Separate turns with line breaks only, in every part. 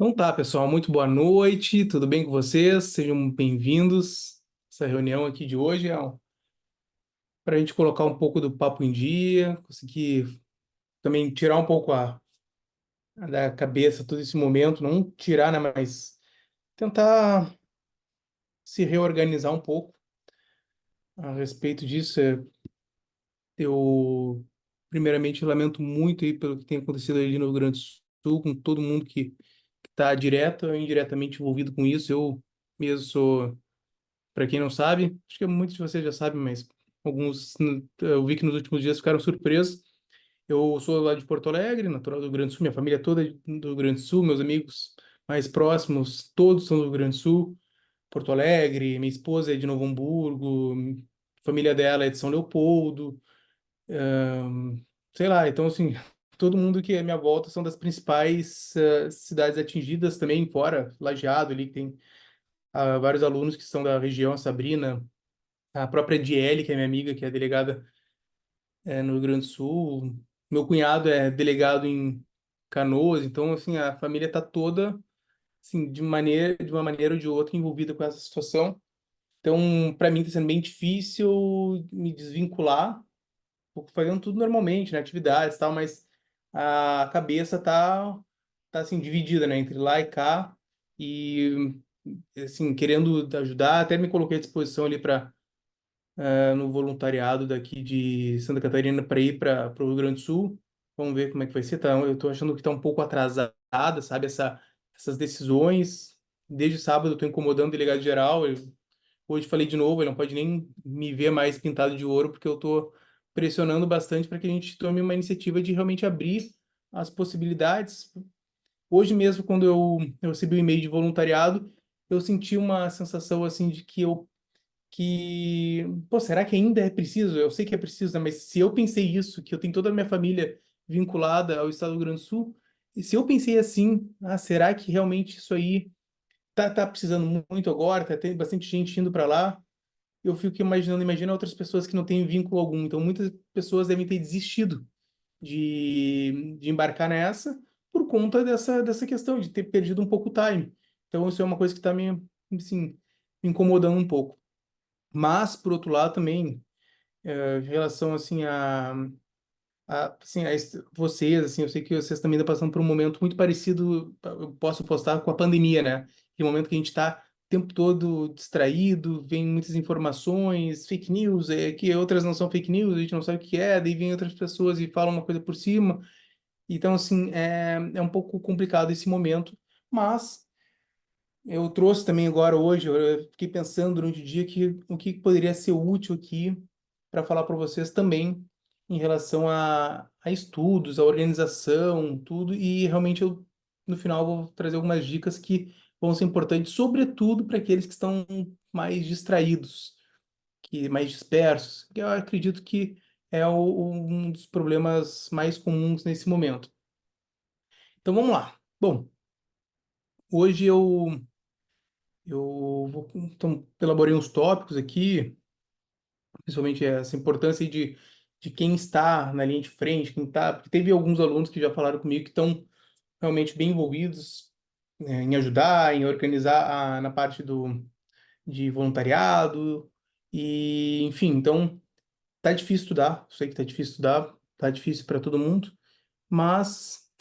Então tá, pessoal, muito boa noite, tudo bem com vocês? Sejam bem-vindos. Essa reunião aqui de hoje é para a gente colocar um pouco do papo em dia, conseguir também tirar um pouco da cabeça todo esse momento, não tirar, né, mas tentar se reorganizar um pouco a respeito disso. Eu, primeiramente, lamento muito aí pelo que tem acontecido ali no Rio Grande do Sul, com todo mundo que está direto ou indiretamente envolvido com isso. Eu mesmo sou. Para quem não sabe, acho que muitos de vocês já sabem, mas alguns eu vi que nos últimos dias ficaram surpresos. Eu sou lá de Porto Alegre, natural do Rio Grande do Sul, minha família toda é do Rio Grande do Sul, meus amigos mais próximos, todos são do Rio Grande do Sul, Porto Alegre, minha esposa é de Novo Hamburgo, a família dela é de São Leopoldo, sei lá, então assim, todo mundo que é à minha volta são das principais cidades atingidas também, fora Lajeado ali, que tem vários alunos que são da região, a Sabrina, a própria Diele, que é minha amiga, que é delegada no Rio Grande do Sul. Meu cunhado é delegado em Canoas, então assim a família está toda assim de uma maneira ou de outra envolvida com essa situação. Então, para mim está sendo bem difícil me desvincular, tô fazendo tudo normalmente, né, atividades e tal, mas a cabeça tá assim dividida, né, entre lá e cá e assim querendo ajudar, até me coloquei à disposição ali para no voluntariado daqui de Santa Catarina para ir para o Rio Grande do Sul. Vamos ver como é que vai ser. Tá, eu estou achando que está um pouco atrasada, sabe, essas decisões. Desde sábado eu estou incomodando o delegado geral. Hoje falei de novo, ele não pode nem me ver mais pintado de ouro, porque eu estou pressionando bastante para que a gente tome uma iniciativa de realmente abrir as possibilidades. Hoje mesmo, quando eu recebi o e-mail de voluntariado, eu senti uma sensação assim de pô, será que ainda é preciso? Eu sei que é preciso, né? Mas se eu pensei isso, que eu tenho toda a minha família vinculada ao estado do Rio Grande do Sul, e se eu pensei assim, será que realmente isso aí tá precisando muito agora? Tá tendo bastante gente indo para lá? Eu fico imaginando, imagina outras pessoas que não têm vínculo algum. Então, muitas pessoas devem ter desistido de embarcar nessa por conta dessa questão, de ter perdido um pouco o time. Então, isso é uma coisa que está assim, me incomodando um pouco. Mas, por outro lado, também em relação assim vocês, assim, eu sei que vocês também estão passando por um momento muito parecido, eu posso postar com a pandemia, né? Que momento que a gente está o tempo todo distraído, vem muitas informações, fake news, que outras não são fake news, a gente não sabe o que é, daí vem outras pessoas e falam uma coisa por cima. Então, assim, é um pouco complicado esse momento, mas eu trouxe também agora hoje, eu fiquei pensando durante o dia que o que poderia ser útil aqui para falar para vocês também em relação a estudos, a organização, tudo, e realmente eu no final vou trazer algumas dicas que vão ser importantes, sobretudo para aqueles que estão mais distraídos, que mais dispersos, que eu acredito que é um dos problemas mais comuns nesse momento. Então vamos lá. Bom, hoje então, elaborei uns tópicos aqui, principalmente essa importância aí de quem está na linha de frente, quem está, porque teve alguns alunos que já falaram comigo que estão realmente bem envolvidos, né, em ajudar, em organizar na parte de voluntariado, e enfim, então tá difícil estudar, eu sei que tá difícil estudar, tá difícil para todo mundo, mas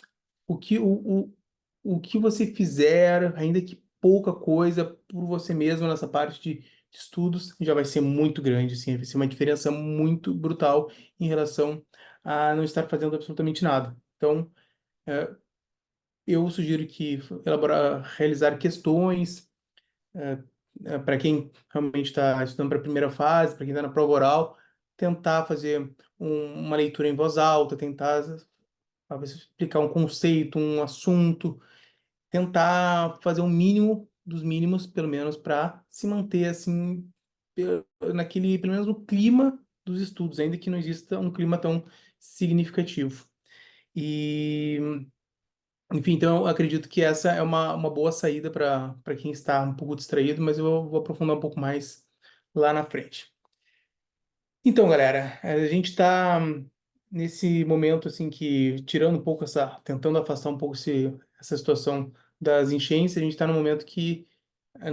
o que, o que você fizer, ainda que pouca coisa, por você mesmo nessa parte de estudos, já vai ser muito grande, assim, vai ser uma diferença muito brutal em relação a não estar fazendo absolutamente nada. Então, eh, eu sugiro que realizar questões, para quem realmente está estudando para a primeira fase, para quem está na prova oral, tentar fazer uma leitura em voz alta, tentar talvez explicar um conceito, um assunto, tentar fazer o mínimo dos mínimos, pelo menos, para se manter assim naquele, pelo menos no clima dos estudos, ainda que não exista um clima tão significativo. E, enfim, então eu acredito que essa é uma boa saída para quem está um pouco distraído, mas eu vou aprofundar um pouco mais lá na frente. Então, galera, a gente está nesse momento assim que tirando um pouco tentando afastar um pouco essa situação das enchentes, a gente está no momento que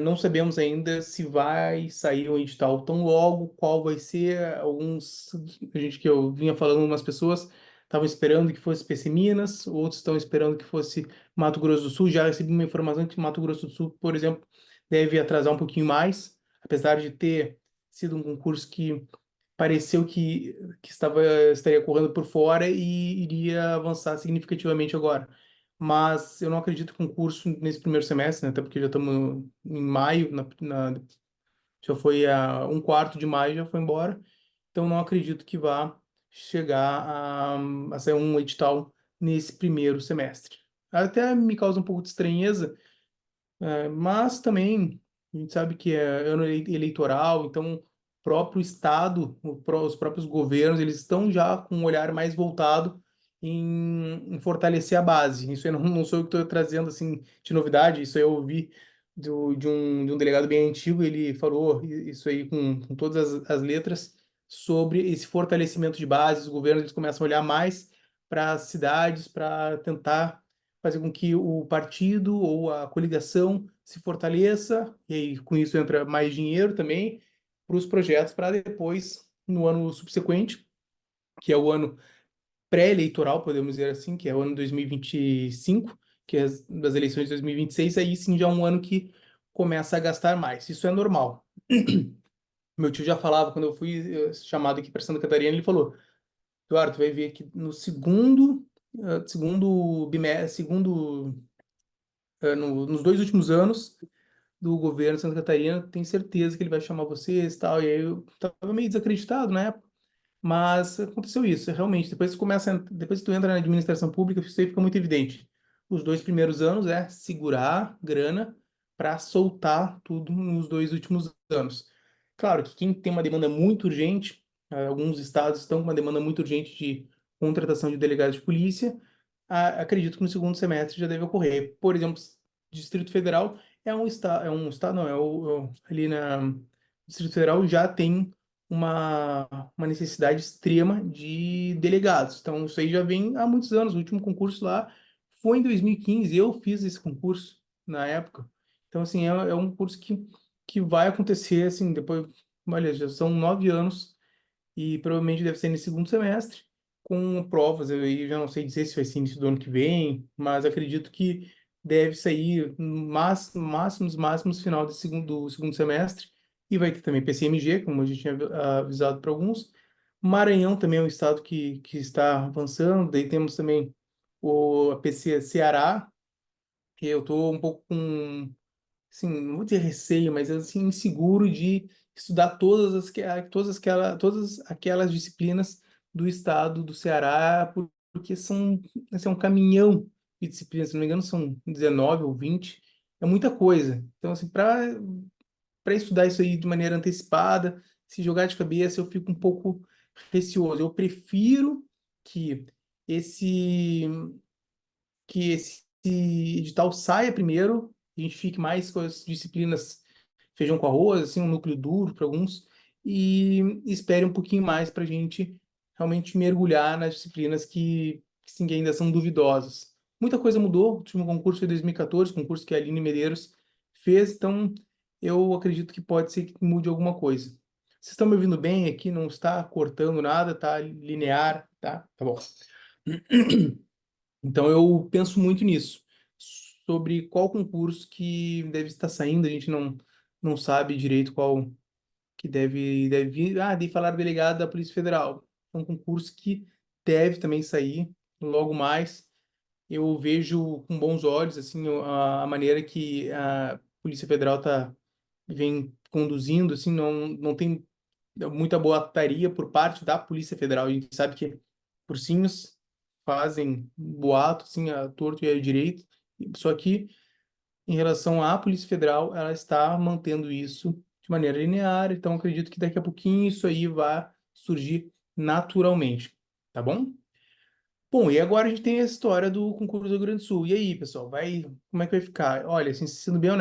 não sabemos ainda se vai sair o edital tão logo, qual vai ser. Alguns, a gente que eu vinha falando, umas pessoas estavam esperando que fosse PC Minas, outros estão esperando que fosse Mato Grosso do Sul. Já recebi uma informação que Mato Grosso do Sul, por exemplo, deve atrasar um pouquinho mais, apesar de ter sido um concurso que pareceu que estaria correndo por fora e iria avançar significativamente agora. Mas eu não acredito que o concurso nesse primeiro semestre, né, até porque já estamos em maio, já foi um quarto de maio, já foi embora. Então não acredito que vá chegar a sair um edital nesse primeiro semestre. Até me causa um pouco de estranheza, mas também a gente sabe que é ano eleitoral, então o próprio Estado, os próprios governos, eles estão já com um olhar mais voltado em fortalecer a base. Isso aí não sou eu que estou trazendo assim de novidade, isso aí eu ouvi de um delegado bem antigo, ele falou isso aí com todas as letras sobre esse fortalecimento de base. Os governos eles começam a olhar mais para as cidades, para tentar fazer com que o partido ou a coligação se fortaleça, e aí com isso entra mais dinheiro também para os projetos, para depois, no ano subsequente, que é o ano pré-eleitoral, podemos dizer assim, que é o ano 2025, que é das eleições de 2026, aí sim já é um ano que começa a gastar mais. Isso é normal. Meu tio já falava, quando eu fui chamado aqui para Santa Catarina, ele falou: Eduardo, tu vai ver que no segundo bimestre, nos dois últimos anos do governo de Santa Catarina, tenho certeza que ele vai chamar vocês e tal. E aí eu tava meio desacreditado na época, mas aconteceu isso. Realmente, depois que tu entra na administração pública, isso aí fica muito evidente. Os dois primeiros anos é segurar grana para soltar tudo nos dois últimos anos. Claro que quem tem uma demanda muito urgente, alguns estados estão com uma demanda muito urgente de contratação de delegados de polícia, acredito que no segundo semestre já deve ocorrer. Por exemplo, Distrito Federal é um estado, não, ali na Distrito Federal já tem uma necessidade extrema de delegados. Então, isso aí já vem há muitos anos. O último concurso lá foi em 2015. Eu fiz esse concurso na época. Então, assim, é um curso que vai acontecer, assim, depois, olha, já são 9 anos e provavelmente deve ser no segundo semestre, com provas. Eu aí já não sei dizer se vai ser início do ano que vem, mas acredito que deve sair máximos final do segundo semestre. E vai ter também PCMG, como a gente tinha avisado para alguns. Maranhão também é um estado que está avançando. Daí temos também a PC Ceará, que eu estou um pouco com, assim, não vou dizer receio, mas assim, inseguro de estudar todas aquelas disciplinas do estado do Ceará, porque são, assim, é um caminhão de disciplinas, se não me engano, são 19 ou 20, é muita coisa. Então, assim, para estudar isso aí de maneira antecipada, se jogar de cabeça, eu fico um pouco receoso. Eu prefiro que esse que esse edital saia primeiro, a gente fique mais com as disciplinas feijão com arroz, assim, um núcleo duro para alguns, e espere um pouquinho mais para a gente realmente mergulhar nas disciplinas que sim, que ainda são duvidosas. Muita coisa mudou, o último concurso foi 2014, concurso que a Aline Medeiros fez, então eu acredito que pode ser que mude alguma coisa. Vocês estão me ouvindo bem aqui? Não está cortando nada, tá linear, tá? Tá bom. Então eu penso muito nisso, sobre qual concurso que deve estar saindo, a gente não sabe direito qual que deve vir. Ah, de falar delegado da Polícia Federal. É um concurso que deve também sair logo mais. Eu vejo com bons olhos assim a maneira que a Polícia Federal vem conduzindo, assim, não tem muita boataria por parte da Polícia Federal. A gente sabe que cursinhos fazem boato, assim, a torto e a direito. Só que, em relação à Polícia Federal, ela está mantendo isso de maneira linear. Então, acredito que daqui a pouquinho isso aí vai surgir naturalmente. Tá bom? Bom, e agora a gente tem a história do concurso do Rio Grande do Sul. E aí, pessoal, como é que vai ficar? Olha, assim, sendo bem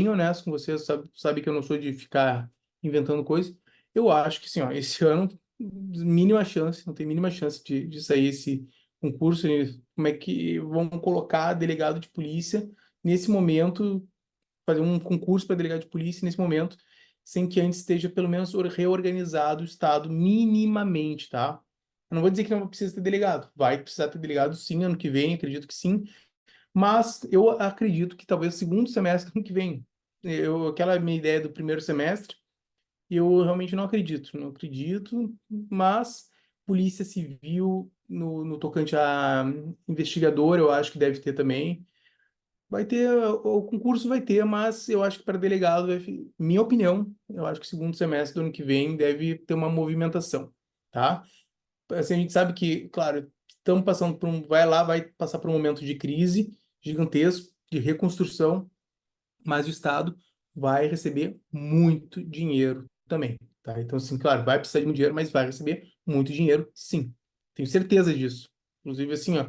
honesto com vocês, sabe que eu não sou de ficar inventando coisa. Eu acho que, sim, ó, esse ano, mínima chance, não tem mínima chance de sair esse concurso. Como é que vão colocar delegado de polícia nesse momento, fazer um concurso para delegado de polícia nesse momento, sem que antes esteja pelo menos reorganizado o Estado minimamente, tá? Eu não vou dizer que não precisa ter delegado. Vai precisar ter delegado sim, ano que vem, acredito que sim. Mas eu acredito que talvez segundo semestre do ano que vem. Aquela minha ideia do primeiro semestre, eu realmente não acredito. Não acredito, mas Polícia Civil, no tocante a investigador, eu acho que deve ter também. Vai ter, o concurso vai ter, mas eu acho que para delegado, minha opinião, eu acho que segundo semestre do ano que vem deve ter uma movimentação, tá? Assim, a gente sabe que, claro, estamos passando por vai passar por um momento de crise gigantesco, de reconstrução, mas o Estado vai receber muito dinheiro também, tá? Então, assim, claro, vai precisar de muito dinheiro, mas vai receber muito dinheiro, sim. Tenho certeza disso. Inclusive, assim, ó,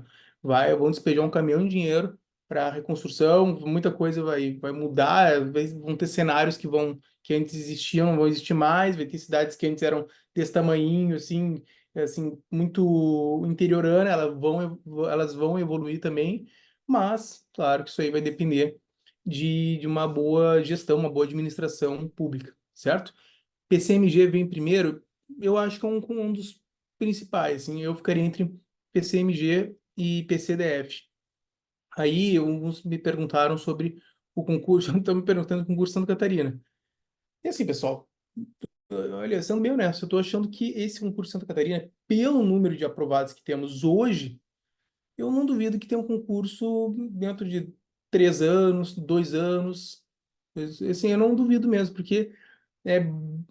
vão despejar um caminhão de dinheiro para reconstrução, muita coisa vai mudar, vão ter cenários que antes existiam, não vão existir mais, vai ter cidades que antes eram desse tamanhinho, assim, muito interiorana, elas vão evoluir também, mas, claro que isso aí vai depender de uma boa gestão, uma boa administração pública, certo? PCMG vem primeiro, eu acho que é um dos principais, assim, eu ficaria entre PCMG e PCDF. Aí, alguns me perguntaram sobre o concurso, estão me perguntando o concurso Santa Catarina. E assim, pessoal, olha, sendo bem honesto, eu estou achando que esse concurso Santa Catarina, pelo número de aprovados que temos hoje, eu não duvido que tenha um concurso dentro de 3 anos, 2 anos. Assim, eu não duvido mesmo, porque é,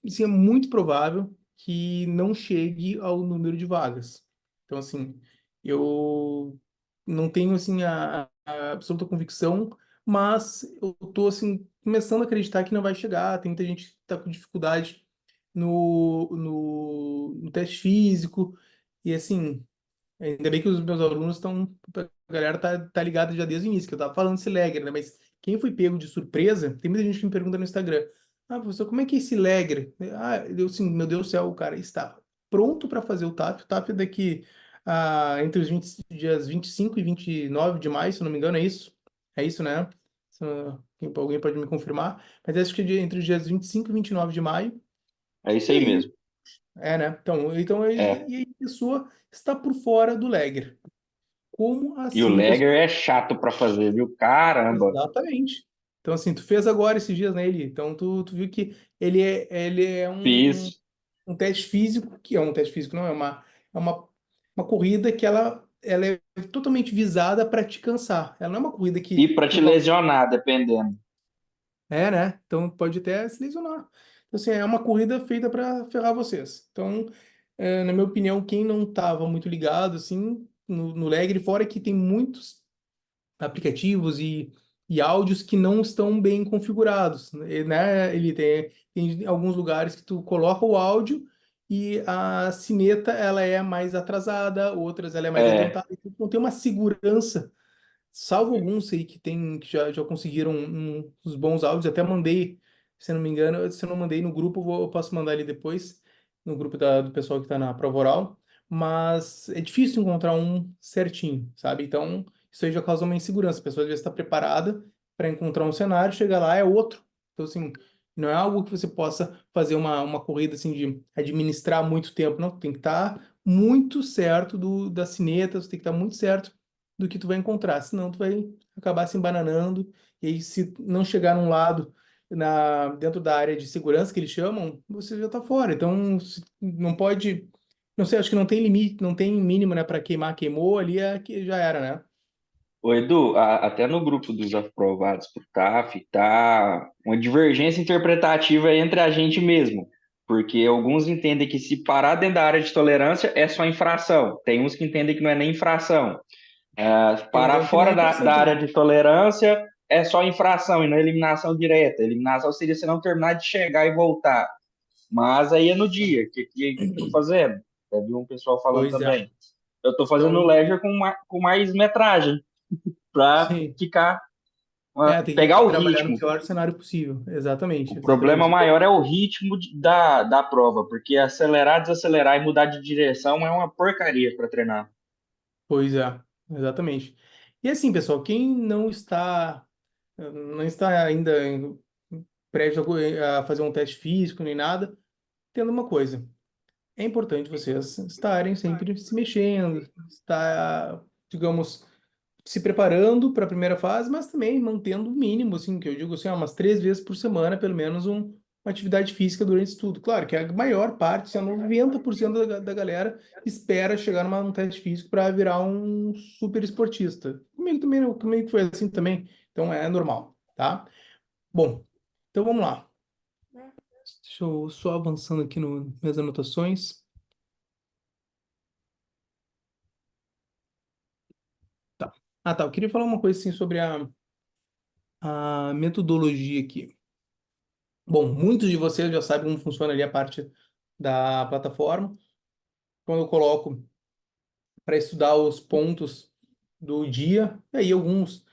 assim, é muito provável que não chegue ao número de vagas. Então, assim, eu não tenho assim a absoluta convicção, mas eu tô assim começando a acreditar que não vai chegar. Tem muita gente que está com dificuldade no teste físico e assim. Ainda bem que os meus alunos estão. A galera tá ligada já desde o início, que eu tava falando esse Legger, né? Mas quem foi pego de surpresa, tem muita gente que me pergunta no Instagram: Ah, professor, como é que é esse Legger? Ah, eu assim, meu Deus do céu, o cara está pronto para fazer o TAF. O TAF é daqui entre os dias 25 e 29 de maio, se eu não me engano, é isso? É isso, né? Alguém pode me confirmar. Mas acho que é entre os dias 25 e 29 de maio.
É isso
E
aí
aí,
mesmo.
e
É.
aí a pessoa está por fora do Legger. Como
E o
assim, pessoal?
Legger é chato para fazer, viu? Caramba.
Exatamente. Então, assim, tu fez agora esses dias, né, Eli? Então, tu viu que ele é
Fiz.
um teste físico, que é um teste físico, não, é uma corrida que ela é totalmente visada para te cansar. Ela não é uma corrida
E
que
para te
tu vai.
lesionar, dependendo.
É, né? Então, pode até se lesionar. Então, assim, é uma corrida feita para ferrar vocês. Então, na minha opinião, quem não estava muito ligado, assim, no Legre, fora que tem muitos aplicativos e áudios que não estão bem configurados, né? Ele tem alguns lugares que tu coloca o áudio e a sineta ela é mais atrasada, outras ela é mais
É.
adiantada, então não tem uma segurança. Salvo alguns aí que já conseguiram uns bons áudios, até mandei, se eu não me engano, se eu não mandei no grupo, eu posso mandar ali depois, no grupo do pessoal que está na prova oral, mas é difícil encontrar um certinho, sabe? Então, isso aí já causa uma insegurança. A pessoa às vezes está preparada para encontrar um cenário, chega lá, é outro. Então, assim, não é algo que você possa fazer uma corrida assim de administrar muito tempo, não. Tem que estar muito certo da sineta, você tem que estar muito certo do que tu vai encontrar, senão tu vai acabar se embananando, e aí se não chegar num lado dentro da área de segurança que eles chamam, você já tá fora. Então, não pode, não sei, acho que não tem limite, não tem mínimo, né, para queimar, queimou ali, que já era, né?
Ô, Edu, até no grupo dos aprovados pro TAF tá uma divergência interpretativa entre a gente mesmo, porque alguns entendem que se parar dentro da área de tolerância é só infração, tem uns que entendem que não é nem infração.
Tem um
Parar
que não
fora
é
da
infração
área
também.
de tolerância é só infração e não eliminação direta. Eliminação seria se não terminar de chegar e voltar. Mas aí é no dia. O que eu estou fazendo? Eu vi um pessoal falando
Pois é.
também. Eu estou fazendo
Então,
o Ledger com mais metragem para
sim.
ficar,
Tem que
pegar o
trabalhar no
ritmo.
pior cenário possível.
O
Exatamente,
problema
exatamente.
maior é o ritmo da prova, porque acelerar, desacelerar e mudar de direção é uma porcaria para treinar.
Pois é, exatamente. E assim, pessoal, quem não está não está ainda prestes a fazer um teste físico nem nada, entenda uma coisa. É importante vocês estarem sempre se mexendo, estar, digamos, se preparando para a primeira fase, mas também mantendo o mínimo, assim, que eu digo assim, umas 3 vezes por semana, pelo menos uma atividade física durante o estudo. Claro que a maior parte, se é 90% da galera, espera chegar num teste físico para virar um super esportista. Comigo foi assim também, então é normal, tá? Bom, então vamos lá. Deixa eu só avançando aqui no minhas anotações. Tá. Ah, tá. Eu queria falar uma coisa assim sobre a metodologia aqui. Bom, muitos de vocês já sabem como funciona ali a parte da plataforma. Quando eu coloco para estudar os pontos do dia, e aí alguns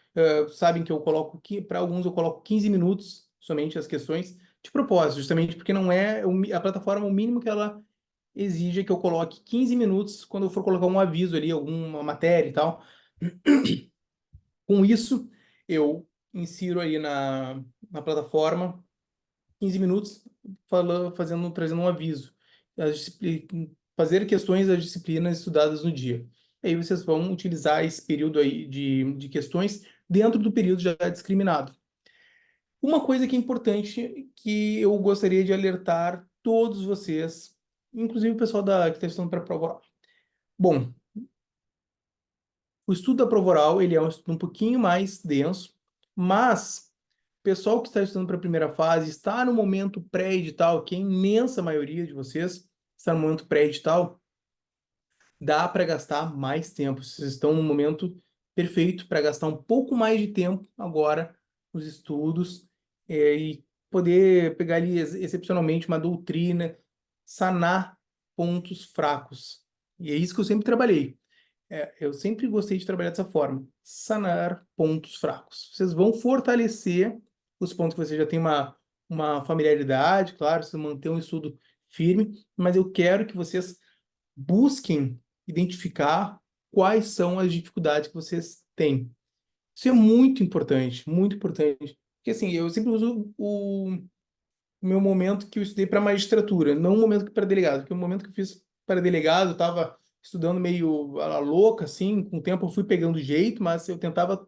sabem que eu coloco para alguns eu coloco 15 minutos somente as questões de propósito, justamente porque não é a plataforma, o mínimo que ela exige é que eu coloque 15 minutos quando eu for colocar um aviso ali, alguma matéria e tal. Com isso, eu insiro aí na plataforma 15 minutos trazendo um aviso. Fazer questões das disciplinas estudadas no dia. Aí vocês vão utilizar esse período aí de questões dentro do período já discriminado. Uma coisa que é importante, que eu gostaria de alertar todos vocês, inclusive o pessoal que está estudando para a prova oral. Bom, o estudo da prova oral, ele é um estudo um pouquinho mais denso, mas o pessoal que está estudando para a primeira fase está no momento pré-edital, que é a imensa maioria de vocês está no momento pré-edital, dá para gastar mais tempo. Vocês estão no momento perfeito para gastar um pouco mais de tempo agora nos estudos e poder pegar ali excepcionalmente uma doutrina, sanar pontos fracos. E é isso que eu sempre trabalhei. Eu sempre gostei de trabalhar dessa forma, sanar pontos fracos. Vocês vão fortalecer os pontos que você já tem uma familiaridade, claro, você manter um estudo firme, mas eu quero que vocês busquem identificar quais são as dificuldades que vocês têm. Isso é muito importante, muito importante. Porque assim, eu sempre uso o meu momento que eu estudei para magistratura, não o momento que para delegado, porque o momento que eu fiz para delegado, eu estava estudando meio a louca, assim, com o tempo eu fui pegando jeito, mas eu tentava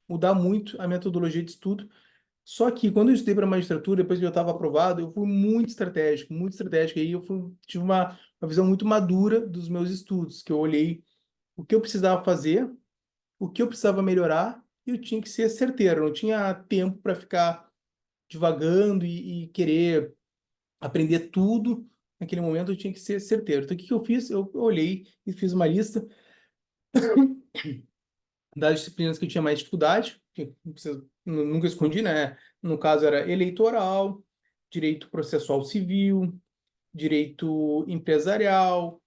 mudar muito a metodologia de estudo. Só que quando eu estudei para magistratura, depois que eu estava aprovado, eu fui muito estratégico, e aí tive uma visão muito madura dos meus estudos, que eu olhei o que eu precisava fazer, o que eu precisava melhorar, e eu tinha que ser certeiro, eu não tinha tempo para ficar divagando e querer aprender tudo naquele momento, eu tinha que ser certeiro. Então, o que que eu fiz? Eu olhei e fiz uma lista das disciplinas que eu tinha mais dificuldade, que nunca escondi, né? No caso, era eleitoral, direito processual civil, direito empresarial,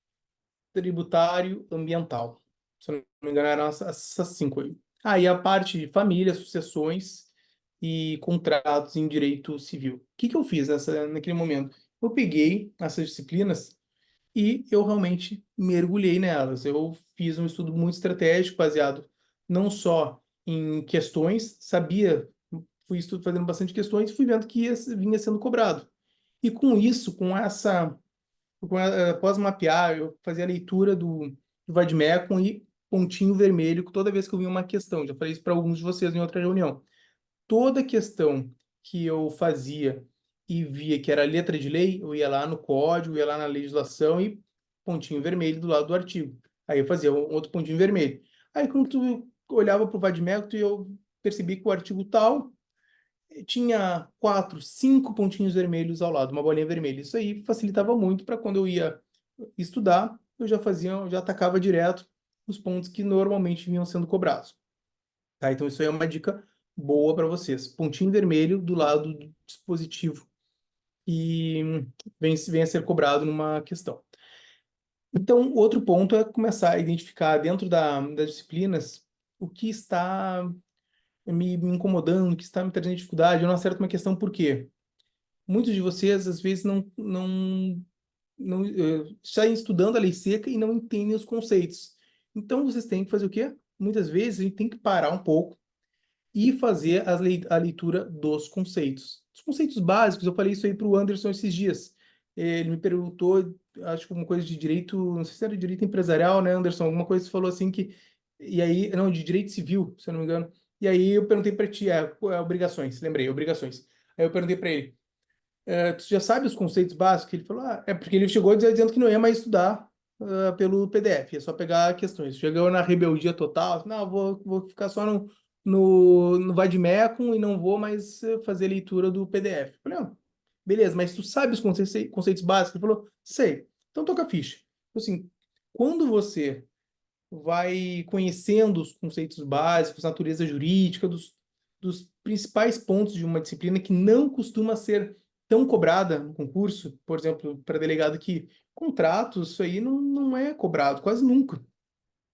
tributário, ambiental. Se eu não me engano, eram essas cinco aí. Aí a parte de família, sucessões e contratos em direito civil. O que que eu fiz naquele momento? Eu peguei essas disciplinas e eu realmente mergulhei nelas. Eu fiz um estudo muito estratégico, baseado não só em questões, fazendo bastante questões e fui vendo que vinha sendo cobrado. E com isso, após mapear, eu fazia a leitura do Vademecum e pontinho vermelho toda vez que eu via uma questão. Já falei isso para alguns de vocês em outra reunião. Toda questão que eu fazia e via que era letra de lei, eu ia lá no código, ia lá na legislação e pontinho vermelho do lado do artigo. Aí eu fazia um outro pontinho vermelho. Aí quando tu olhava para o Vademecum, eu percebi que o artigo tal tinha 4, 5 pontinhos vermelhos ao lado, uma bolinha vermelha. Isso aí facilitava muito para quando eu ia estudar, eu já atacava direto os pontos que normalmente vinham sendo cobrados. Tá? Então isso aí é uma dica boa para vocês. Pontinho vermelho do lado do dispositivo e vem a ser cobrado numa questão. Então, outro ponto é começar a identificar dentro das disciplinas o que está me incomodando, o que está me trazendo dificuldade. Eu não acerto uma questão por quê? Muitos de vocês, às vezes, não saem estudando a lei seca e não entendem os conceitos. Então, vocês têm que fazer o quê? Muitas vezes, a gente tem que parar um pouco e fazer a leitura dos conceitos. Os conceitos básicos, eu falei isso aí para o Anderson esses dias. Ele me perguntou, acho que alguma coisa de direito, não sei se era direito empresarial, né, Anderson? Alguma coisa que falou assim que. E aí, não, de direito civil, se eu não me engano. E aí eu perguntei para ti, obrigações, lembrei, obrigações. Aí eu perguntei para ele, tu já sabe os conceitos básicos? Ele falou, é porque ele chegou dizendo que não ia mais estudar pelo PDF, é só pegar questões. Chegou na rebeldia total, não, vou ficar só no Vademecum e não vou mais fazer leitura do PDF. Eu falei, beleza, mas tu sabe os conceitos básicos? Ele falou, sei. Então toca a ficha. Então, assim, quando você vai conhecendo os conceitos básicos, natureza jurídica, dos principais pontos de uma disciplina que não costuma ser tão cobrada no concurso, por exemplo, para delegado que contratos, isso aí não é cobrado quase nunca.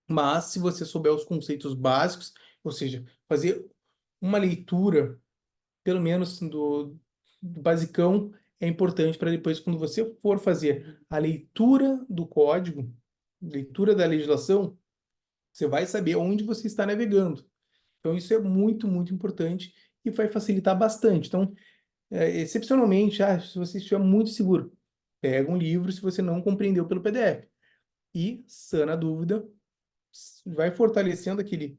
Mas se você souber os conceitos básicos, ou seja, fazer uma leitura, pelo menos do basicão, é importante para depois, quando você for fazer a leitura do código, leitura da legislação, você vai saber onde você está navegando. Então, isso é muito, muito importante e vai facilitar bastante. Então, excepcionalmente, se você estiver muito seguro, pega um livro se você não compreendeu pelo PDF. E, sana a dúvida, vai fortalecendo aquele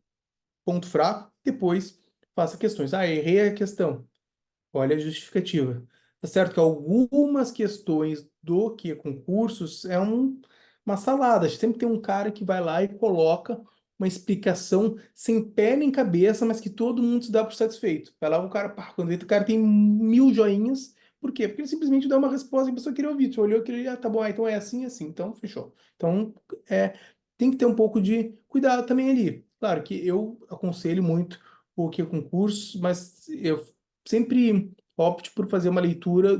ponto fraco, depois faça questões. Errei a questão. Olha a justificativa. Tá certo que algumas questões do que concursos é uma salada. Sempre tem um cara que vai lá e coloca uma explicação sem pé nem cabeça, mas que todo mundo se dá por satisfeito. Vai lá o cara, pá, quando vê, o cara tem 1000 joinhas. Por quê? Porque ele simplesmente dá uma resposta que a pessoa queria ouvir. Você olhou aquilo e, tá bom, então é assim, assim. Então, fechou. Então, é, tem que ter um pouco de cuidado também ali. Claro que eu aconselho muito o que é concurso, mas eu sempre opte por fazer uma leitura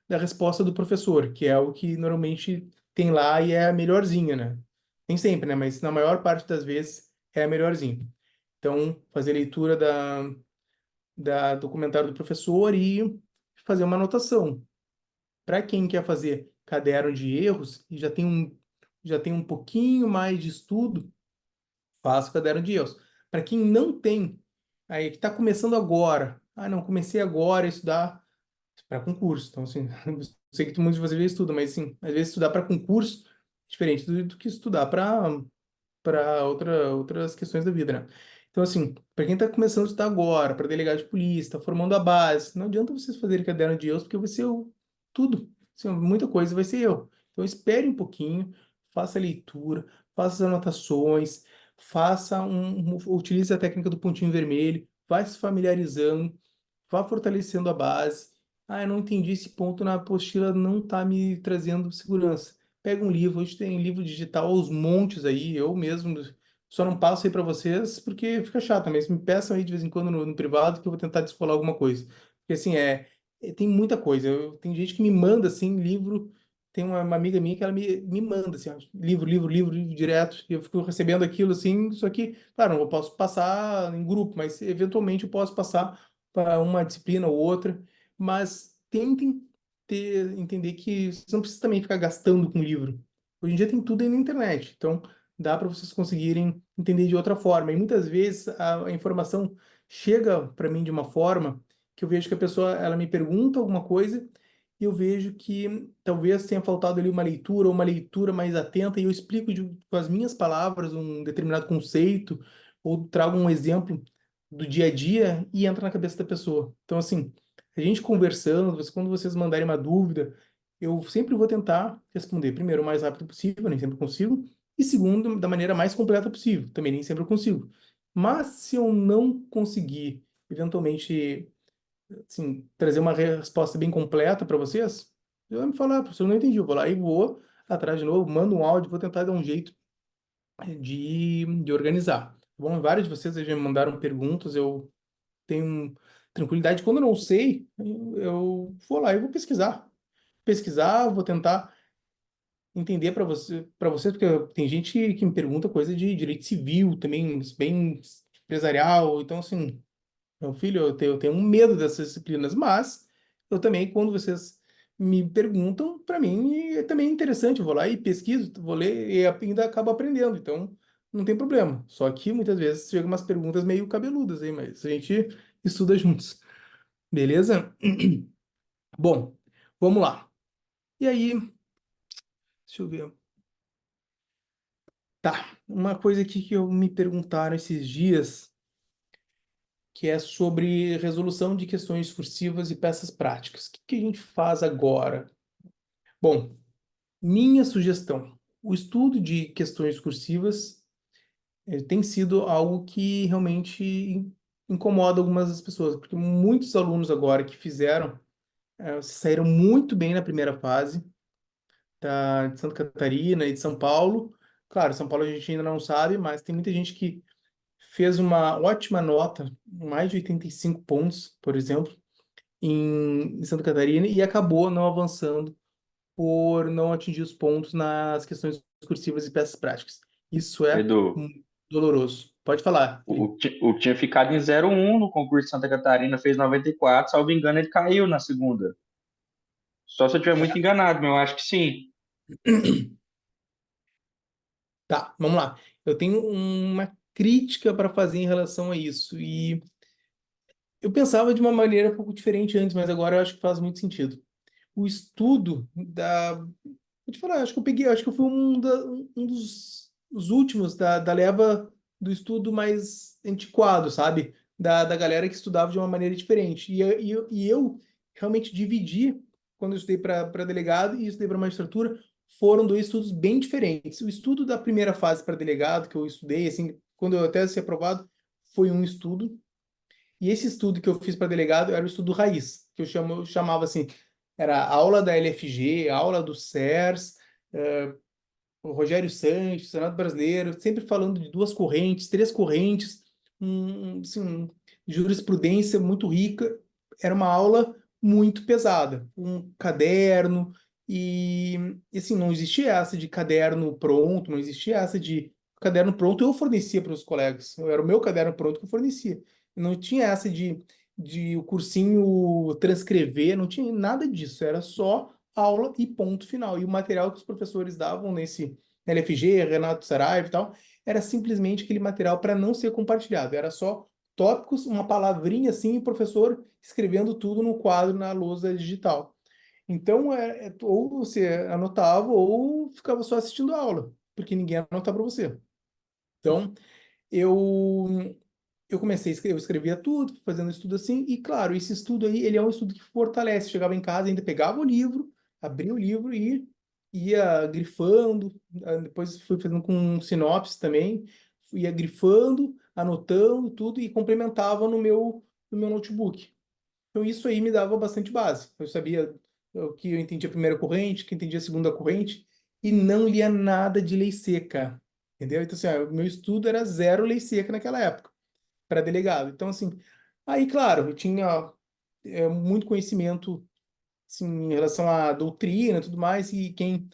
da resposta do professor, que é o que normalmente tem lá e é a melhorzinha, né? Nem sempre, né? Mas na maior parte das vezes é a melhorzinha. Então, fazer leitura da documentário do professor e fazer uma anotação. Para quem quer fazer caderno de erros e já tem um pouquinho mais de estudo, faço caderno de erros. Para quem não tem, aí que está começando agora, não, comecei agora a estudar para concurso. Então, assim, eu sei que muitos de vocês já estudam, mas, assim, às vezes estudar para concurso é diferente do que estudar para outras questões da vida, né? Então, assim, para quem está começando a estudar agora, para delegado de polícia, está formando a base, não adianta vocês fazerem caderno de erros, porque vai ser tudo. Assim, muita coisa vai ser eu. Então, espere um pouquinho, faça a leitura, faça as anotações, utilize a técnica do pontinho vermelho, vai se familiarizando, vá fortalecendo a base. Eu não entendi esse ponto na apostila, não está me trazendo segurança. Pega um livro, hoje tem livro digital aos montes aí, eu mesmo só não passo aí para vocês porque fica chato, mas me peçam aí de vez em quando no privado que eu vou tentar descolar alguma coisa. Porque assim, tem muita coisa. Tem gente que me manda assim, livro. Tem uma amiga minha que ela me manda assim, ó, livro, livro, livro, livro direto. E eu fico recebendo aquilo assim, só que, claro, não posso passar em grupo, mas eventualmente eu posso passar para uma disciplina ou outra. Mas tentem entender que você não precisa também ficar gastando com livro. Hoje em dia tem tudo aí na internet, então dá para vocês conseguirem entender de outra forma. E muitas vezes a informação chega para mim de uma forma que eu vejo que a pessoa ela me pergunta alguma coisa e eu vejo que talvez tenha faltado ali uma leitura ou uma leitura mais atenta e eu explico com as minhas palavras um determinado conceito ou trago um exemplo do dia a dia e entra na cabeça da pessoa. Então, assim, a gente conversando, quando vocês mandarem uma dúvida, eu sempre vou tentar responder, primeiro, o mais rápido possível, nem sempre consigo, e segundo, da maneira mais completa possível, também nem sempre eu consigo. Mas se eu não conseguir, eventualmente, assim, trazer uma resposta bem completa para vocês, eu vou me falar, professor, eu não entendi, eu vou lá e vou atrás de novo, mando um áudio, vou tentar dar um jeito de organizar. Tá bom, vários de vocês já me mandaram perguntas, eu tenho tranquilidade. Quando eu não sei, eu vou lá e vou pesquisar. Pesquisar, vou tentar entender para vocês, porque tem gente que me pergunta coisa de direito civil também, bem empresarial. Então, assim, meu filho, eu tenho um medo dessas disciplinas, mas eu também, quando vocês me perguntam, para mim é também interessante. Eu vou lá e pesquiso, vou ler e ainda acabo aprendendo. Então, não tem problema. Só que muitas vezes chegam umas perguntas meio cabeludas aí, mas a gente estuda juntos. Beleza? Bom, vamos lá. E aí, deixa eu ver. Tá, uma coisa aqui que eu me perguntaram esses dias, que é sobre resolução de questões discursivas e peças práticas. O que que a gente faz agora? Bom, minha sugestão, o estudo de questões discursivas tem sido algo que realmente incomoda algumas das pessoas, porque muitos alunos agora que fizeram saíram muito bem na primeira fase, de Santa Catarina e de São Paulo. Claro, São Paulo a gente ainda não sabe, mas tem muita gente que fez uma ótima nota, mais de 85 pontos, por exemplo, em Santa Catarina e acabou não avançando por não atingir os pontos nas questões discursivas e peças práticas. Isso é
Edu,
doloroso. Pode falar, Felipe.
o tinha ficado em 0,1 no concurso de Santa Catarina, fez 94, salvo engano, ele caiu na segunda. Só se eu estiver muito enganado, mas eu acho que sim.
Tá, vamos lá. Eu tenho uma crítica para fazer em relação a isso. E eu pensava de uma maneira um pouco diferente antes, mas agora eu acho que faz muito sentido. O estudo da. Vou te falar, acho que eu peguei, acho que eu fui um dos os últimos da leva do estudo mais antiquado, sabe? Da galera que estudava de uma maneira diferente. E eu realmente dividi, quando eu estudei para delegado e estudei para magistratura, foram dois estudos bem diferentes. O estudo da primeira fase para delegado, que eu estudei, assim, quando eu até ser aprovado, foi um estudo. E esse estudo que eu fiz para delegado era o estudo raiz, que eu chamava assim, era aula da LFG, aula do CERS, o Rogério Sanches, Senado Brasileiro, sempre falando de duas correntes, três correntes, assim, jurisprudência muito rica. Era uma aula muito pesada, um caderno, e assim, não existia essa de caderno pronto, não existia essa de caderno pronto eu fornecia para os colegas, era o meu caderno pronto que eu fornecia. Não tinha essa de o cursinho transcrever, não tinha nada disso, era só aula e ponto final. E o material que os professores davam nesse LFG, Renato Saraiva e tal, era simplesmente aquele material para não ser compartilhado. Era só tópicos, uma palavrinha assim, e o professor escrevendo tudo no quadro na lousa digital. Então, ou você anotava ou ficava só assistindo a aula, porque ninguém ia anotar para você. Então, eu eu comecei a escrever, eu escrevia tudo, fazendo estudo assim, e claro, esse estudo aí, ele é um estudo que fortalece. Chegava em casa, ainda pegava o livro, abria o livro e ia grifando, depois fui fazendo com sinopse também, ia grifando, anotando tudo e complementava no meu notebook. Então isso aí me dava bastante base. Eu sabia o que eu entendia a primeira corrente, que eu entendia a segunda corrente, e não lia nada de lei seca, entendeu? Então assim, o meu estudo era zero lei seca naquela época para delegado. Então, assim, aí, claro, eu tinha muito conhecimento assim, em relação à doutrina e tudo mais, e quem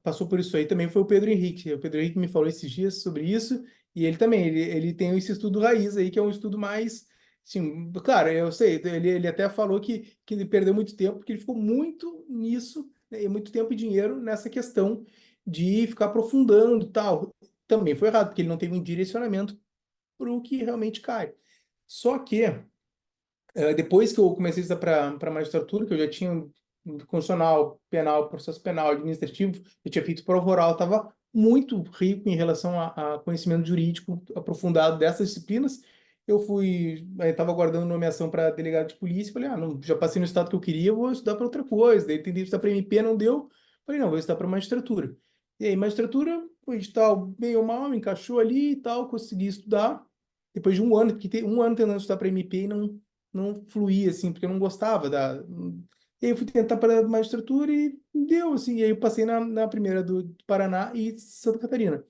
passou por isso aí também foi o Pedro Henrique. O Pedro Henrique me falou esses dias sobre isso, e ele também, ele tem esse estudo raiz aí, que é um estudo mais, assim, claro, eu sei, ele até falou que ele perdeu muito tempo, porque ele ficou muito nisso, né, e muito tempo e dinheiro nessa questão de ficar aprofundando e tal. Também foi errado, porque ele não teve um direcionamento para o que realmente cai. Só que, depois que eu comecei a estudar para magistratura, que eu já tinha constitucional, penal, processo penal, administrativo, eu tinha feito prova oral, estava muito rico em relação a conhecimento jurídico aprofundado dessas disciplinas. Eu estava aguardando nomeação para delegado de polícia, falei, não, já passei no estado que eu queria, vou estudar para outra coisa. Daí tentei estudar para MP, não deu, falei, não, vou estudar para magistratura. E aí, magistratura, o edital, bem ou mal, encaixou ali e tal, consegui estudar. Depois de um ano, porque um ano tentando estudar para MP e não fluía, assim, porque eu não gostava da. E aí eu fui tentar para magistratura e deu, assim, e aí eu passei na primeira do Paraná e Santa Catarina.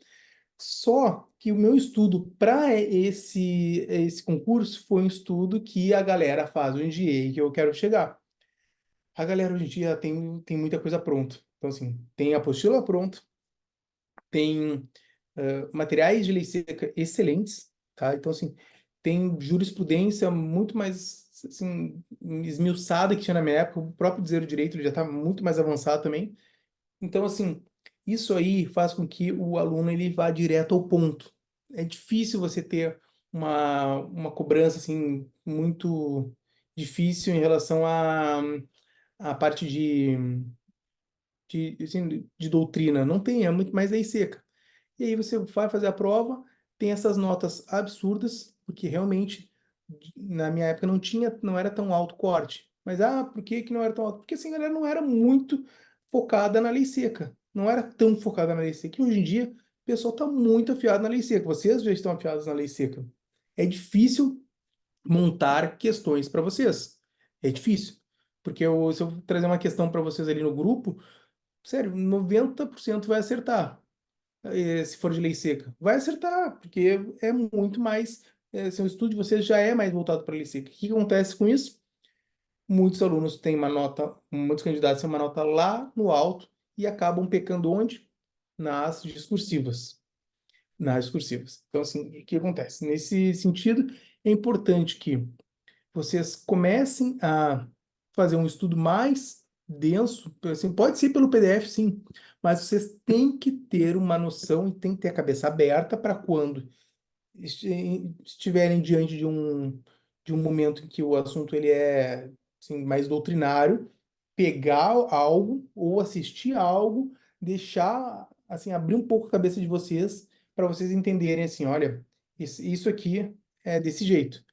Só que o meu estudo para esse concurso foi um estudo que a galera faz hoje em dia e que eu quero chegar. A galera hoje em dia tem muita coisa pronta. Então, assim, tem a apostila pronta, tem materiais de lei seca excelentes, tá? Então, assim, tem jurisprudência muito mais, assim, esmiuçada que tinha na minha época. O próprio Dizer o Direito ele já está muito mais avançado também. Então, assim, Isso aí faz com que o aluno ele vá direto ao ponto. É difícil você ter uma cobrança assim muito difícil em relação à parte de doutrina. Não tem, é muito mais lei seca. E aí você vai fazer a prova, tem essas notas absurdas, porque realmente na minha época não tinha, não era tão alto o corte. Mas por que que não era tão alto? Porque assim, a galera não era muito focada na lei seca. Não era tão focada na lei seca. E hoje em dia, o pessoal está muito afiado na lei seca. Vocês já estão afiados na lei seca. É difícil montar questões para vocês. É difícil. Porque se eu trazer uma questão para vocês ali no grupo, sério, 90% vai acertar se for de lei seca. Vai acertar, porque é muito mais. Se o estudo de vocês já é mais voltado para a lei seca. O que acontece com isso? Muitos alunos têm uma nota, muitos candidatos têm uma nota lá no alto e acabam pecando onde? Nas discursivas. Nas discursivas. Então, assim, o que acontece? Nesse sentido, é importante que vocês comecem a fazer um estudo mais denso, assim, pode ser pelo PDF, sim, mas vocês têm que ter uma noção e têm que ter a cabeça aberta para quando estiverem diante de um momento em que o assunto ele é assim, mais doutrinário, pegar algo ou assistir algo, deixar assim abrir um pouco a cabeça de vocês para vocês entenderem assim, olha, isso aqui é desse jeito.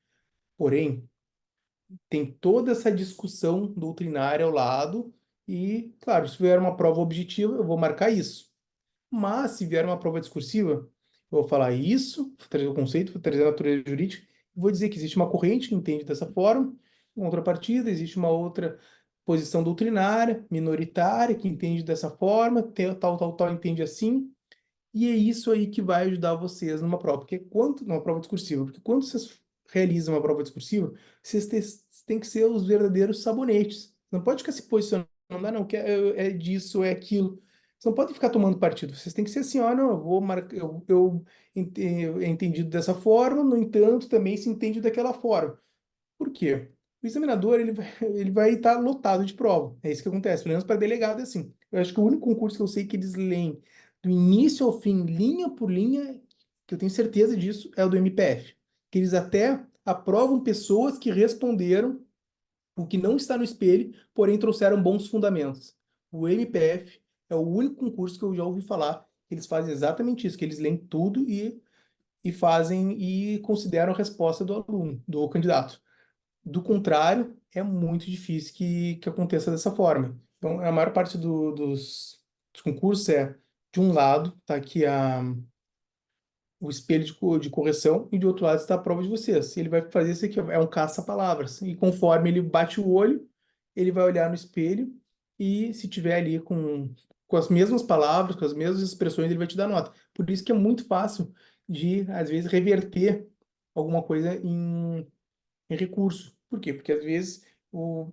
Porém, tem toda essa discussão doutrinária ao lado e, claro, se vier uma prova objetiva, eu vou marcar isso. Mas, se vier uma prova discursiva, eu vou falar isso, vou trazer o conceito, vou trazer a natureza jurídica, e vou dizer que existe uma corrente que entende dessa forma, em contrapartida, existe uma outra posição doutrinária, minoritária, que entende dessa forma, tal, tal, tal, entende assim, e é isso aí que vai ajudar vocês numa prova, numa prova discursiva, porque quando vocês realizam uma prova discursiva, têm que ser os verdadeiros sabonetes. Não pode ficar se posicionando, não, que é disso, é aquilo. Você não pode ficar tomando partido. Vocês têm que ser assim, ó, não, eu vou marcar, eu é entendido dessa forma, no entanto, também se entende daquela forma. Por quê? O examinador ele vai estar lotado de prova. É isso que acontece, pelo menos para delegado é assim. Eu acho que o único concurso que eu sei que eles leem do início ao fim, linha por linha, que eu tenho certeza disso, é o do MPF. Que eles até aprovam pessoas que responderam o que não está no espelho, porém trouxeram bons fundamentos. O MPF é o único concurso que eu já ouvi falar que eles fazem exatamente isso, que eles leem tudo e fazem e consideram a resposta do aluno, do candidato. Do contrário, é muito difícil que aconteça dessa forma. Então, a maior parte dos concursos é, de um lado, está aqui o espelho de correção, e de outro lado está a prova de vocês. E ele vai fazer isso aqui, ó, é um caça-palavras. E conforme ele bate o olho, ele vai olhar no espelho e se tiver ali com as mesmas palavras, com as mesmas expressões, ele vai te dar nota. Por isso que é muito fácil de, às vezes, reverter alguma coisa em recurso. Por quê? Porque às vezes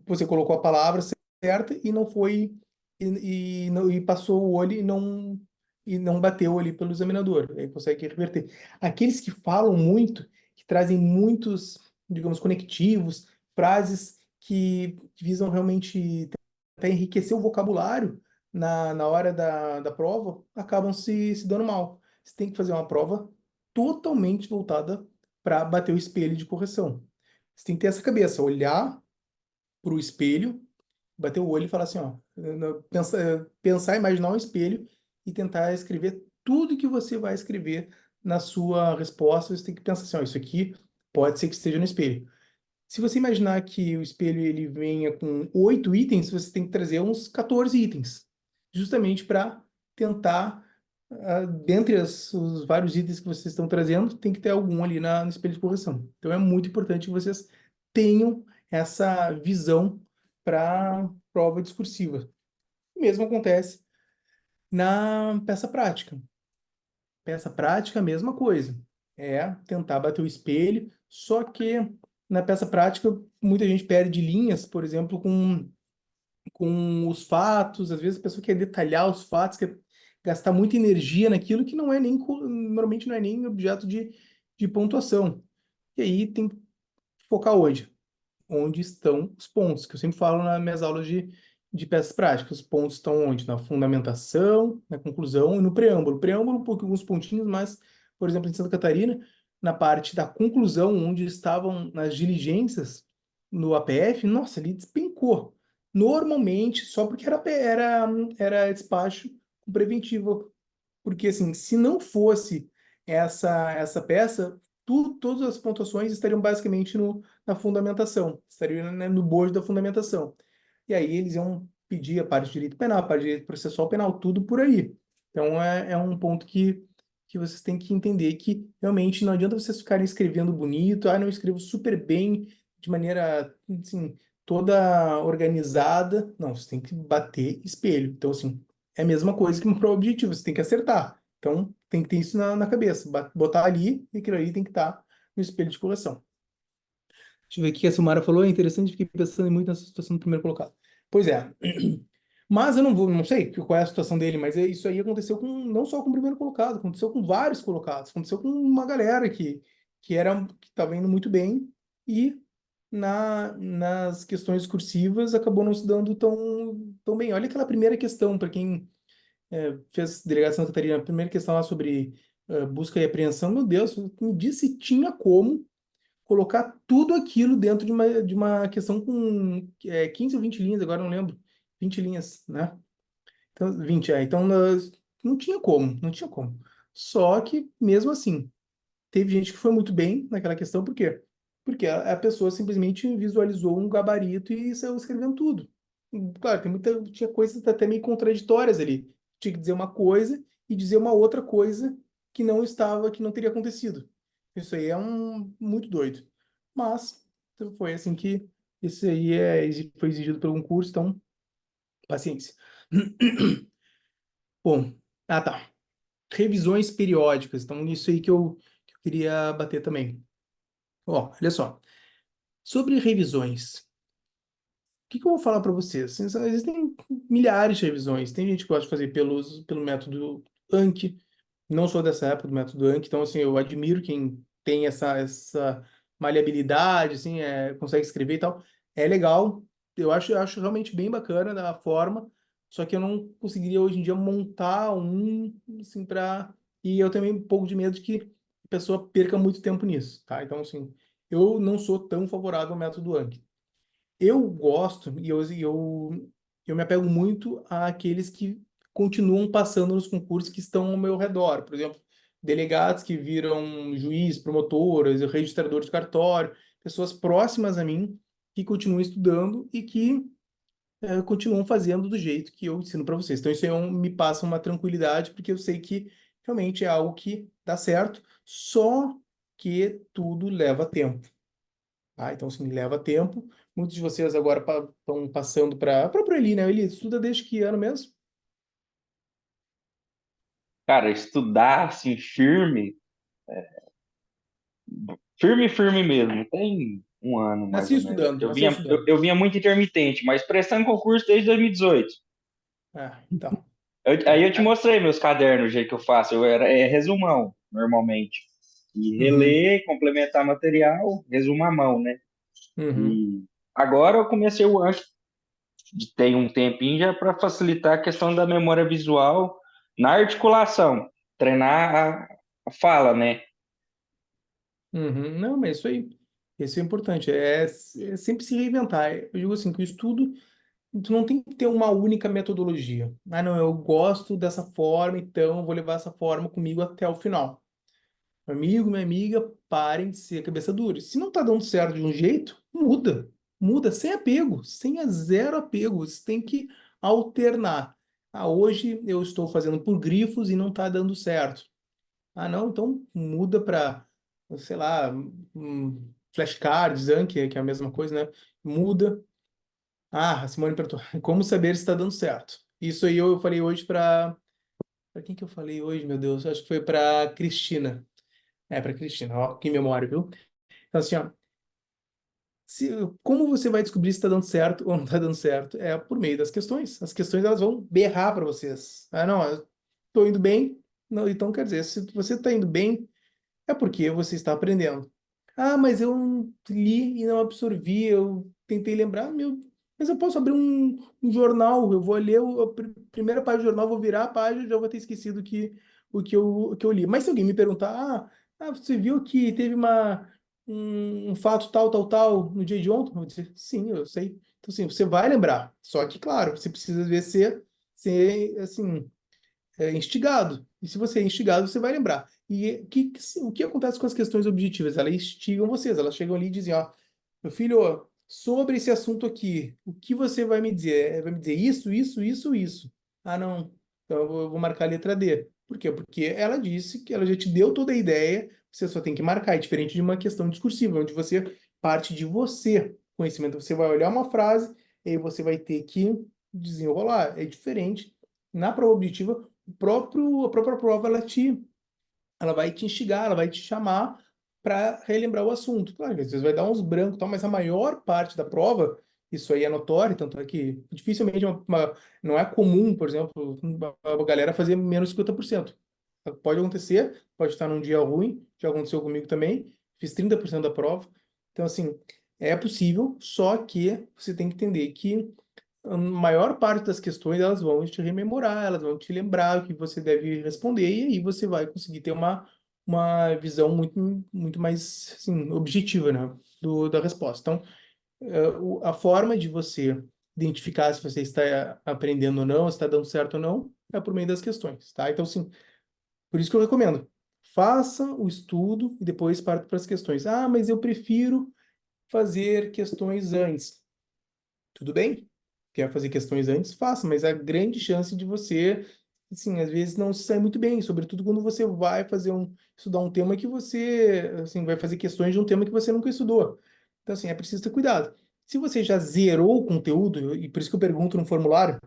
você colocou a palavra certa e não foi e passou o olho e não bateu ali pelo examinador. Aí consegue reverter. Aqueles que falam muito, que trazem muitos, digamos, conectivos, frases que visam realmente até enriquecer o vocabulário na hora da prova, acabam se dando mal. Você tem que fazer uma prova totalmente voltada para bater o espelho de correção. Você tem que ter essa cabeça, olhar para o espelho, bater o olho e falar assim, ó, pensar, imaginar um espelho e tentar escrever tudo que você vai escrever na sua resposta. Você tem que pensar assim, ó, isso aqui pode ser que esteja no espelho. Se você imaginar que o espelho ele venha com 8 itens, você tem que trazer uns 14 itens, justamente para tentar, dentre os vários itens que vocês estão trazendo, tem que ter algum ali no espelho de correção. Então é muito importante que vocês tenham essa visão para prova discursiva. O mesmo acontece na peça prática. Peça prática, a mesma coisa. É tentar bater o espelho, só que na peça prática muita gente perde linhas, por exemplo, com os fatos. Às vezes a pessoa quer detalhar os fatos, quer gastar muita energia naquilo que não é nem, normalmente não é nem objeto de pontuação. E aí tem que focar onde estão os pontos, que eu sempre falo nas minhas aulas de peças práticas. Os pontos estão onde? Na fundamentação, na conclusão e no preâmbulo. Preâmbulo, um pouco, alguns pontinhos, mas, por exemplo, em Santa Catarina, na parte da conclusão, onde estavam as diligências no APF, nossa, ele despencou. Normalmente, só porque era despacho preventivo. Porque, assim, se não fosse essa peça, todas as pontuações estariam basicamente na fundamentação, estariam, né, no bojo da fundamentação. E aí eles iam pedir a parte de direito penal, a parte de direito processual penal, tudo por aí. Então é um ponto que vocês têm que entender que realmente não adianta vocês ficarem escrevendo bonito, não escrevo super bem, de maneira, assim, toda organizada. Não, você tem que bater espelho. Então, assim, é a mesma coisa que uma prova objetiva, você tem que acertar. Então, tem que ter isso na cabeça, botar ali e aquilo ali tem que estar no espelho de correção. Deixa eu ver o que a Silmara falou. É interessante, fiquei pensando muito nessa situação do primeiro colocado. Pois é. Mas eu não sei qual é a situação dele, mas isso aí aconteceu não só com o primeiro colocado, aconteceu com vários colocados, aconteceu com uma galera que estava indo muito bem e nas questões cursivas acabou não se dando tão bem. Olha aquela primeira questão, para quem fez delegação Santa Catarina, a primeira questão lá sobre busca e apreensão, meu Deus, me disse se tinha como colocar tudo aquilo dentro de uma questão com 15 ou 20 linhas, agora não lembro. 20 linhas, né? Então, 20, então não tinha como, não tinha como. Só que, mesmo assim, teve gente que foi muito bem naquela questão, por quê? Porque a pessoa simplesmente visualizou um gabarito e saiu escrevendo tudo. Claro, tinha coisas até meio contraditórias ali. Tinha que dizer uma coisa e dizer uma outra coisa que não teria acontecido. Isso aí é muito doido. Mas foi assim que isso aí foi exigido pelo concurso, então paciência. Bom, tá. Revisões periódicas. Então, isso aí que eu queria bater também. Ó, olha só. Sobre revisões, que eu vou falar para vocês? Assim, existem milhares de revisões. Tem gente que gosta de fazer pelo método Anki. Não sou dessa época do método Anki, então assim, eu admiro quem tem essa maleabilidade, assim, consegue escrever e tal. É legal. Eu acho realmente bem bacana da forma, só que eu não conseguiria hoje em dia montar assim, para. E eu tenho um pouco de medo de que a pessoa perca muito tempo nisso, tá? Então, assim, eu não sou tão favorável ao método Anki. Eu gosto e eu me apego muito àqueles que continuam passando nos concursos que estão ao meu redor. Por exemplo, delegados que viram juiz, promotoras, registrador de cartório, pessoas próximas a mim que continuam estudando e que continuam fazendo do jeito que eu ensino para vocês. Então, isso aí me passa uma tranquilidade, porque eu sei que realmente é algo que dá certo, só que tudo leva tempo. Tá? Então, assim, leva tempo. Muitos de vocês agora estão passando para a própria Eli, né? Eli, estuda desde que ano mesmo?
Cara, estudar assim firme, firme mesmo. Tem um ano mais
Nasci
ou menos.
estudando, nasceu estudando.
Eu vinha muito intermitente, mas prestando concurso desde 2018.
Então.
Aí
Então,
eu te mostrei meus cadernos, o jeito que eu faço. Resumão, normalmente. E
uhum,
reler, complementar material, resumo à mão, né?
uhum.
E agora eu comecei o Anki, tem um tempinho já para facilitar a questão da memória visual na articulação, treinar a fala, né?
Uhum. Não, mas isso é importante. É sempre se reinventar. Eu digo assim, que o estudo, tu não tem que ter uma única metodologia. Não, eu gosto dessa forma, então eu vou levar essa forma comigo até o final. Meu amigo, minha amiga, parem de ser cabeça dura. Se não tá dando certo de um jeito, muda. Muda sem apego, sem zero apego. Você tem que alternar. Hoje eu estou fazendo por grifos e não tá dando certo. Não, então muda para, sei lá, flashcards, Anki, que é a mesma coisa, né? Muda. A Simone perguntou, como saber se está dando certo? Isso aí eu falei hoje para quem que eu falei hoje, meu Deus? Acho que foi para Cristina. Para Cristina, ó, que memória, viu? Então, assim, ó, se, como você vai descobrir se está dando certo ou não está dando certo? É por meio das questões. As questões, elas vão berrar para vocês. Não, eu estou indo bem. Não, então, quer dizer, se você está indo bem, é porque você está aprendendo. Mas eu não li e não absorvi, eu tentei lembrar, meu. Mas eu posso abrir um jornal, eu vou ler primeira página do jornal, vou virar a página e já vou ter esquecido o que eu li. Mas se alguém me perguntar, você viu que teve um fato tal, tal, tal no dia de ontem? Eu vou dizer, sim, eu sei. Então, assim, você vai lembrar. Só que, claro, você precisa, às vezes, ser assim, instigado. E se você é instigado, você vai lembrar. E o que acontece com as questões objetivas? Elas instigam vocês, elas chegam ali e dizem, ó, meu filho, ó, sobre esse assunto aqui, o que você vai me dizer? Vai me dizer isso, isso, isso, isso. Ah, não. Então eu vou marcar a letra D. Por quê? Porque ela disse que ela já te deu toda a ideia, você só tem que marcar. É diferente de uma questão discursiva, onde você parte de você, conhecimento. Você vai olhar uma frase, e aí você vai ter que desenrolar. É diferente. Na prova objetiva, a própria prova ela vai te instigar, ela vai te chamar para relembrar o assunto. Claro, às vezes vai dar uns brancos, e tal, mas a maior parte da prova, isso aí é notório, tanto é que dificilmente não é comum, por exemplo, a galera fazer menos de 50%. Pode acontecer, pode estar num dia ruim, já aconteceu comigo também, fiz 30% da prova. Então, assim, é possível, só que você tem que entender que a maior parte das questões elas vão te rememorar, elas vão te lembrar o que você deve responder, e aí você vai conseguir ter uma visão muito mais assim, objetiva, né, da resposta. Então, a forma de você identificar se você está aprendendo ou não, se está dando certo ou não, é por meio das questões, tá? Então, sim, por isso que eu recomendo. Faça o estudo e depois parte para as questões. Ah, mas eu prefiro fazer questões antes. Tudo bem? Quer fazer questões antes? Faça, mas a grande chance de você, assim, às vezes não se sair muito bem, sobretudo quando você vai estudar um tema que você, assim, vai fazer questões de um tema que você nunca estudou. Então, assim, é preciso ter cuidado. Se você já zerou o conteúdo, e por isso que eu pergunto no formulário,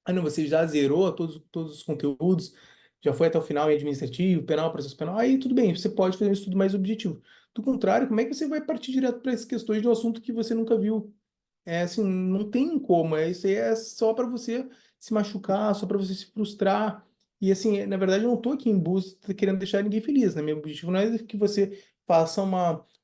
não, você já zerou todos os conteúdos, já foi até o final em administrativo, penal, processo penal, aí tudo bem, você pode fazer um estudo mais objetivo. Do contrário, como é que você vai partir direto para as questões de um assunto que você nunca viu? É assim, não tem como. Isso aí é só para você se machucar, só para você se frustrar. E assim, na verdade, eu não estou aqui em busca querendo deixar ninguém feliz, né? Meu objetivo não é que você faça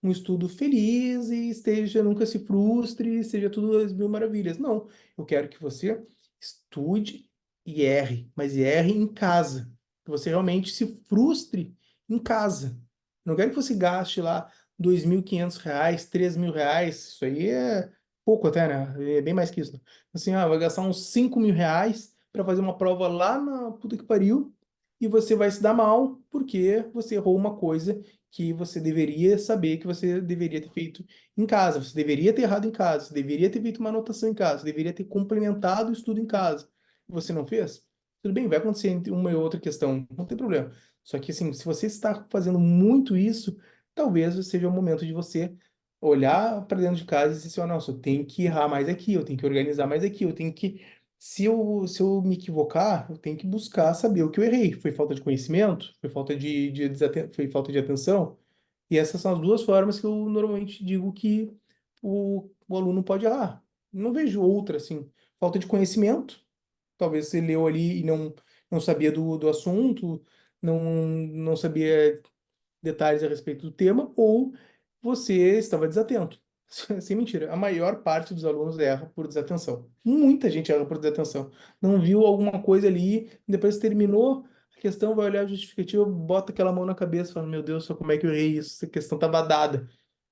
um estudo feliz e nunca se frustre, seja tudo as mil maravilhas. Não, eu quero que você estude e erre, mas erre em casa. Que você realmente se frustre em casa. Não quero que você gaste lá R$ 2.500, R$ 3.000. Isso aí é pouco até, né? É bem mais que isso. Assim, vai gastar uns R$ 5.000 para fazer uma prova lá na puta que pariu e você vai se dar mal porque você errou uma coisa que você deveria saber que você deveria ter feito em casa. Você deveria ter errado em casa. Você deveria ter feito uma anotação em casa. Você deveria ter complementado o estudo em casa. Você não fez? Tudo bem, vai acontecer entre uma e outra questão. Não tem problema. Só que, assim, se você está fazendo muito isso, talvez seja o momento de você olhar para dentro de casa e dizer assim, nossa, eu tenho que errar mais aqui, eu tenho que organizar mais aqui, eu tenho que, se eu me equivocar, eu tenho que buscar saber o que eu errei. Foi falta de conhecimento? Foi falta de atenção? E essas são as duas formas que eu normalmente digo que o aluno pode errar. Não vejo outra, assim. Falta de conhecimento, talvez você leu ali e não sabia do assunto, não sabia detalhes a respeito do tema, ou você estava desatento. Sem mentira, a maior parte dos alunos erra por desatenção. Muita gente erra por desatenção. Não viu alguma coisa ali, depois terminou a questão, vai olhar a justificativa, bota aquela mão na cabeça, fala, meu Deus, só como é que eu errei isso? Essa questão estava dada.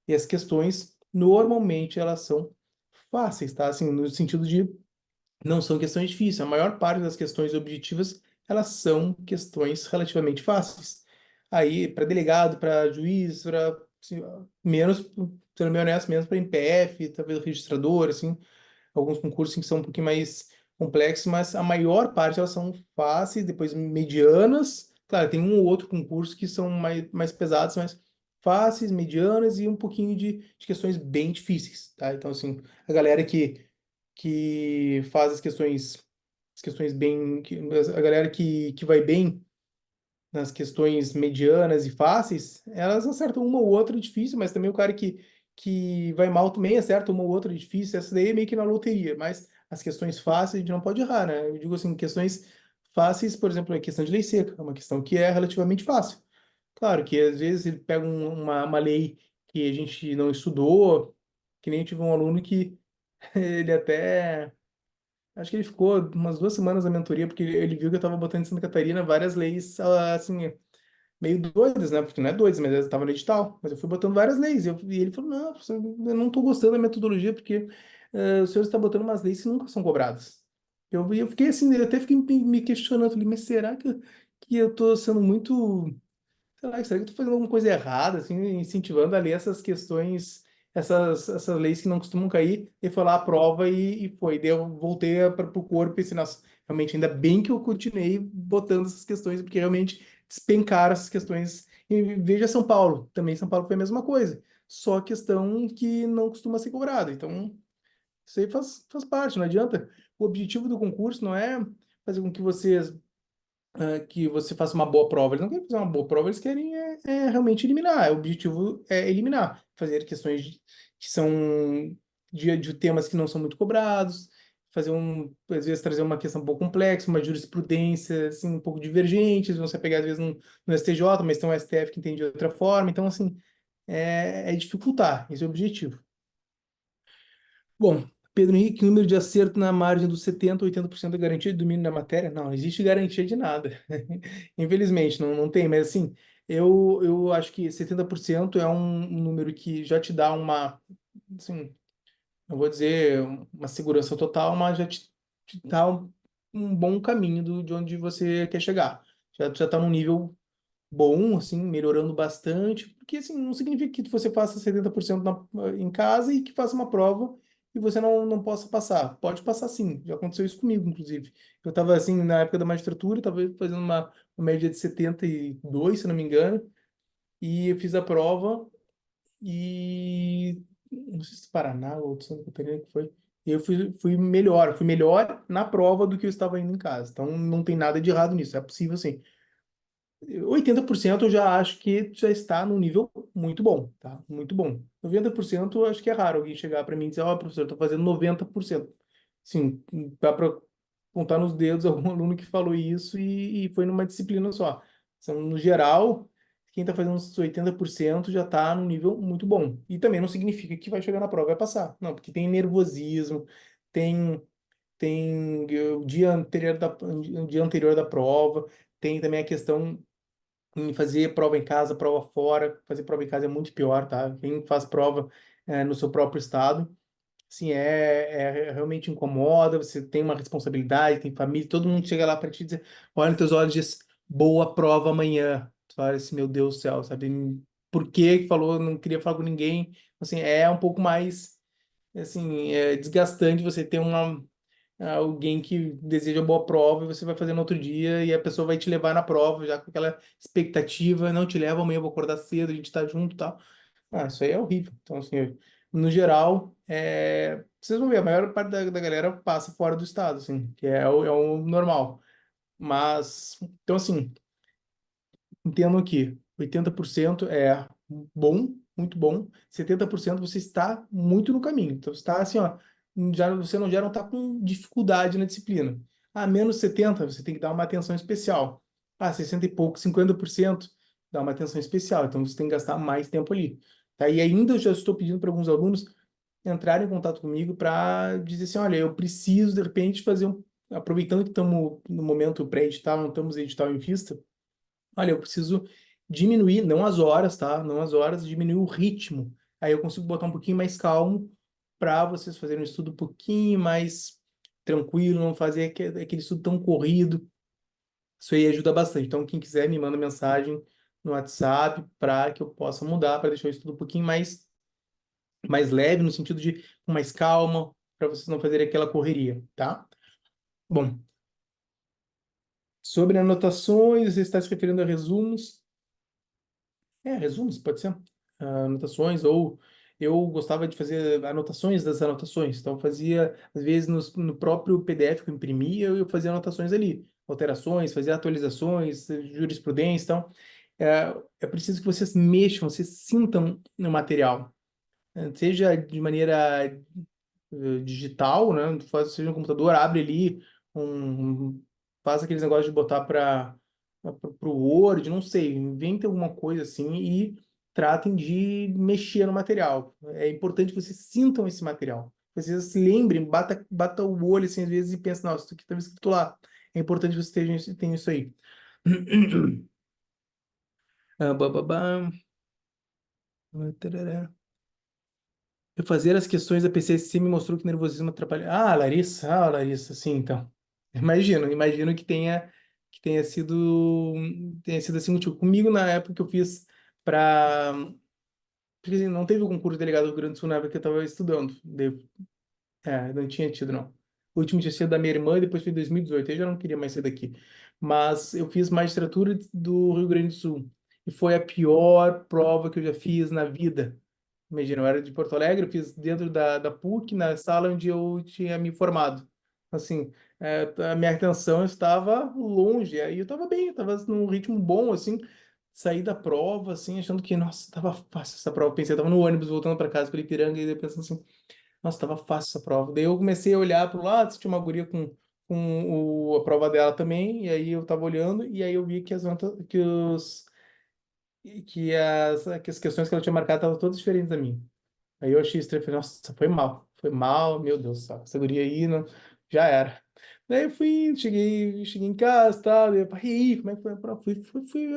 E as questões, normalmente, elas são fáceis, tá? Assim, no sentido de não são questões difíceis. A maior parte das questões objetivas, elas são questões relativamente fáceis. Aí, para delegado, para juiz, para menos, sendo bem honesto, menos para MPF, talvez registrador, assim, alguns concursos que são um pouquinho mais complexos, mas a maior parte elas são fáceis, depois medianas. Claro, tem um ou outro concurso que são mais pesados, mas fáceis, medianas e um pouquinho de questões bem difíceis, tá? Então, assim, a galera que faz as questões bem, a galera que vai bem nas questões medianas e fáceis, elas acertam uma ou outra difícil, mas também o cara que vai mal também acerta uma ou outra difícil, essa daí é meio que na loteria, mas as questões fáceis a gente não pode errar, né? Eu digo assim, questões fáceis, por exemplo, a questão de lei seca, é uma questão que é relativamente fácil. Claro que às vezes ele pega uma lei que a gente não estudou, que nem eu tive um aluno que Ele até, acho que ele ficou umas 2 semanas na mentoria, porque ele viu que eu estava botando em Santa Catarina várias leis, assim, meio doidas, né? Porque não é doidas, mas eu estava no edital. Mas eu fui botando várias leis. E ele falou, não, professor, eu não estou gostando da metodologia, porque o senhor está botando umas leis que nunca são cobradas. Eu fiquei assim, eu até fiquei me questionando, falei, mas será que eu estou sendo muito, sei lá, será que eu tô fazendo alguma coisa errada, assim, incentivando a ler essas questões, essas leis que não costumam cair? E foi lá a prova e foi. Daí eu voltei para o corpo e pensei, nossa, realmente, ainda bem que eu continuei botando essas questões, porque realmente despencaram essas questões. E veja São Paulo, também São Paulo foi a mesma coisa. Só questão que não costuma ser cobrada. Então, isso aí faz parte, não adianta. O objetivo do concurso não é fazer com que você faça uma boa prova. Eles não querem fazer uma boa prova, eles querem realmente eliminar. O objetivo é eliminar, fazer questões que são de temas que não são muito cobrados, às vezes trazer uma questão um pouco complexa, uma jurisprudência assim, um pouco divergente, eles vão se pegar às vezes no STJ, mas tem um STF que entende de outra forma. Então, assim, é dificultar, esse é o objetivo. Bom, Pedro Henrique, número de acerto na margem dos 70 a 80% da garantia de domínio da matéria? Não existe garantia de nada. Infelizmente, não tem, mas assim, eu acho que 70% é um número que já te dá assim, não vou dizer uma segurança total, mas já te dá um bom caminho de onde você quer chegar. Já está num nível bom, assim, melhorando bastante, porque assim, não significa que você faça 70% em casa e que faça uma prova e você não possa passar. Pode passar sim, já aconteceu isso comigo, inclusive. Eu estava assim, na época da magistratura, estava fazendo uma média de 72 se não me engano, e eu fiz a prova e não sei se Paraná ou Santa Catarina que foi. E eu fui melhor na prova do que eu estava indo em casa. Então não tem nada de errado nisso, é possível sim. 80% eu já acho que já está num nível muito bom, tá? Muito bom. 90% eu acho que é raro alguém chegar para mim e dizer, ó, professor, eu tô fazendo 90%. Sim, dá para contar nos dedos algum aluno que falou isso e foi numa disciplina só. Então, no geral, quem está fazendo uns 80% já está num nível muito bom. E também não significa que vai chegar na prova e vai passar. Não, porque tem nervosismo, tem o dia anterior da prova, tem também a questão em fazer prova em casa, prova fora. Fazer prova em casa é muito pior, tá? Quem faz prova no seu próprio estado, assim, realmente incomoda. Você tem uma responsabilidade, tem família, todo mundo chega lá para te dizer, olha nos teus olhos e diz, boa prova amanhã. Tu fala assim, meu Deus do céu, sabe? Por que falou, não queria falar com ninguém? Assim, é um pouco mais, assim, desgastante você ter alguém que deseja boa prova e você vai fazer no outro dia e a pessoa vai te levar na prova já com aquela expectativa, não te leva, amanhã eu vou acordar cedo, a gente tá junto e tal. Ah, isso aí é horrível. Então, assim, no geral, vocês vão ver, a maior parte da galera passa fora do estado, assim, que é o normal. Mas, então, assim, entendo que 80% é bom, muito bom. 70% você está muito no caminho. Então, você está assim, ó, já não está com dificuldade na disciplina. Ah, menos 70, você tem que dar uma atenção especial. Ah, 60 e pouco, 50%, dá uma atenção especial. Então, você tem que gastar mais tempo ali. Tá? E ainda eu já estou pedindo para alguns alunos entrarem em contato comigo para dizer assim, olha, eu preciso, de repente, aproveitando que estamos no momento pré-edital, não estamos edital em vista, olha, eu preciso diminuir, não as horas, tá? Não as horas, diminuir o ritmo. Aí eu consigo botar um pouquinho mais calmo para vocês fazerem um estudo um pouquinho mais tranquilo, não fazer aquele estudo tão corrido. Isso aí ajuda bastante. Então, quem quiser, me manda mensagem no WhatsApp para que eu possa mudar, para deixar o estudo um pouquinho mais leve, no sentido de com mais calma, para vocês não fazerem aquela correria, tá? Bom, sobre anotações, você está se referindo a resumos. Resumos, pode ser. Anotações, ou eu gostava de fazer anotações das anotações. Então, eu fazia, às vezes, no próprio PDF que eu imprimia, eu fazia anotações ali. Alterações, fazia atualizações, jurisprudência. Então, é preciso que vocês mexam, vocês sintam no material. Seja de maneira digital, né? Seja no computador, abre ali, faz aqueles negócios de botar para o Word, não sei, inventa alguma coisa assim e tratem de mexer no material. É importante que vocês sintam esse material. Vocês se lembrem, bata o olho assim às vezes e pensa, nossa, isso aqui estava escrito lá. É importante você ter, tenha isso aí. Ah, bababá. Tarará. Eu fazer as questões da PCC me mostrou que nervosismo atrapalha. Larissa, sim, então. Imagino que tenha sido assim motivo. Comigo na época que eu fiz para, porque assim, não teve o concurso de delegado do Rio Grande do Sul na época que eu estava estudando. Não tinha tido, não. O último tinha sido da minha irmã e depois foi em 2018. Eu já não queria mais sair daqui. Mas eu fiz magistratura do Rio Grande do Sul. E foi a pior prova que eu já fiz na vida. Imagina, eu era de Porto Alegre, eu fiz dentro da PUC, na sala onde eu tinha me formado. Assim, a minha atenção estava longe, aí eu estava bem, eu estava num ritmo bom, assim, saí da prova, assim, achando que, nossa, estava fácil essa prova. Pensei, eu estava no ônibus voltando para casa pelo Ipiranga e eu pensando assim, nossa, estava fácil essa prova. Daí eu comecei a olhar para o lado, se tinha uma guria com a prova dela também, e aí eu estava olhando, e aí eu vi que que as questões que ela tinha marcado estavam todas diferentes da minha. Aí eu achei estranho, falei, nossa, foi mal, meu Deus do céu, essa guria aí não, já era. Daí eu cheguei em casa, tal, daí eu falei, e aí, como é que foi a prova?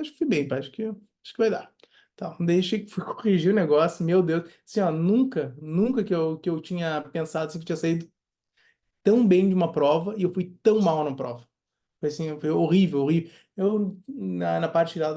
Acho que fui bem, pai, acho que vai dar. Então, daí fui corrigir o negócio, meu Deus, assim, ó, nunca que eu tinha pensado assim, que tinha saído tão bem de uma prova e eu fui tão mal na prova. Foi assim, foi horrível, horrível. Eu, na parte lá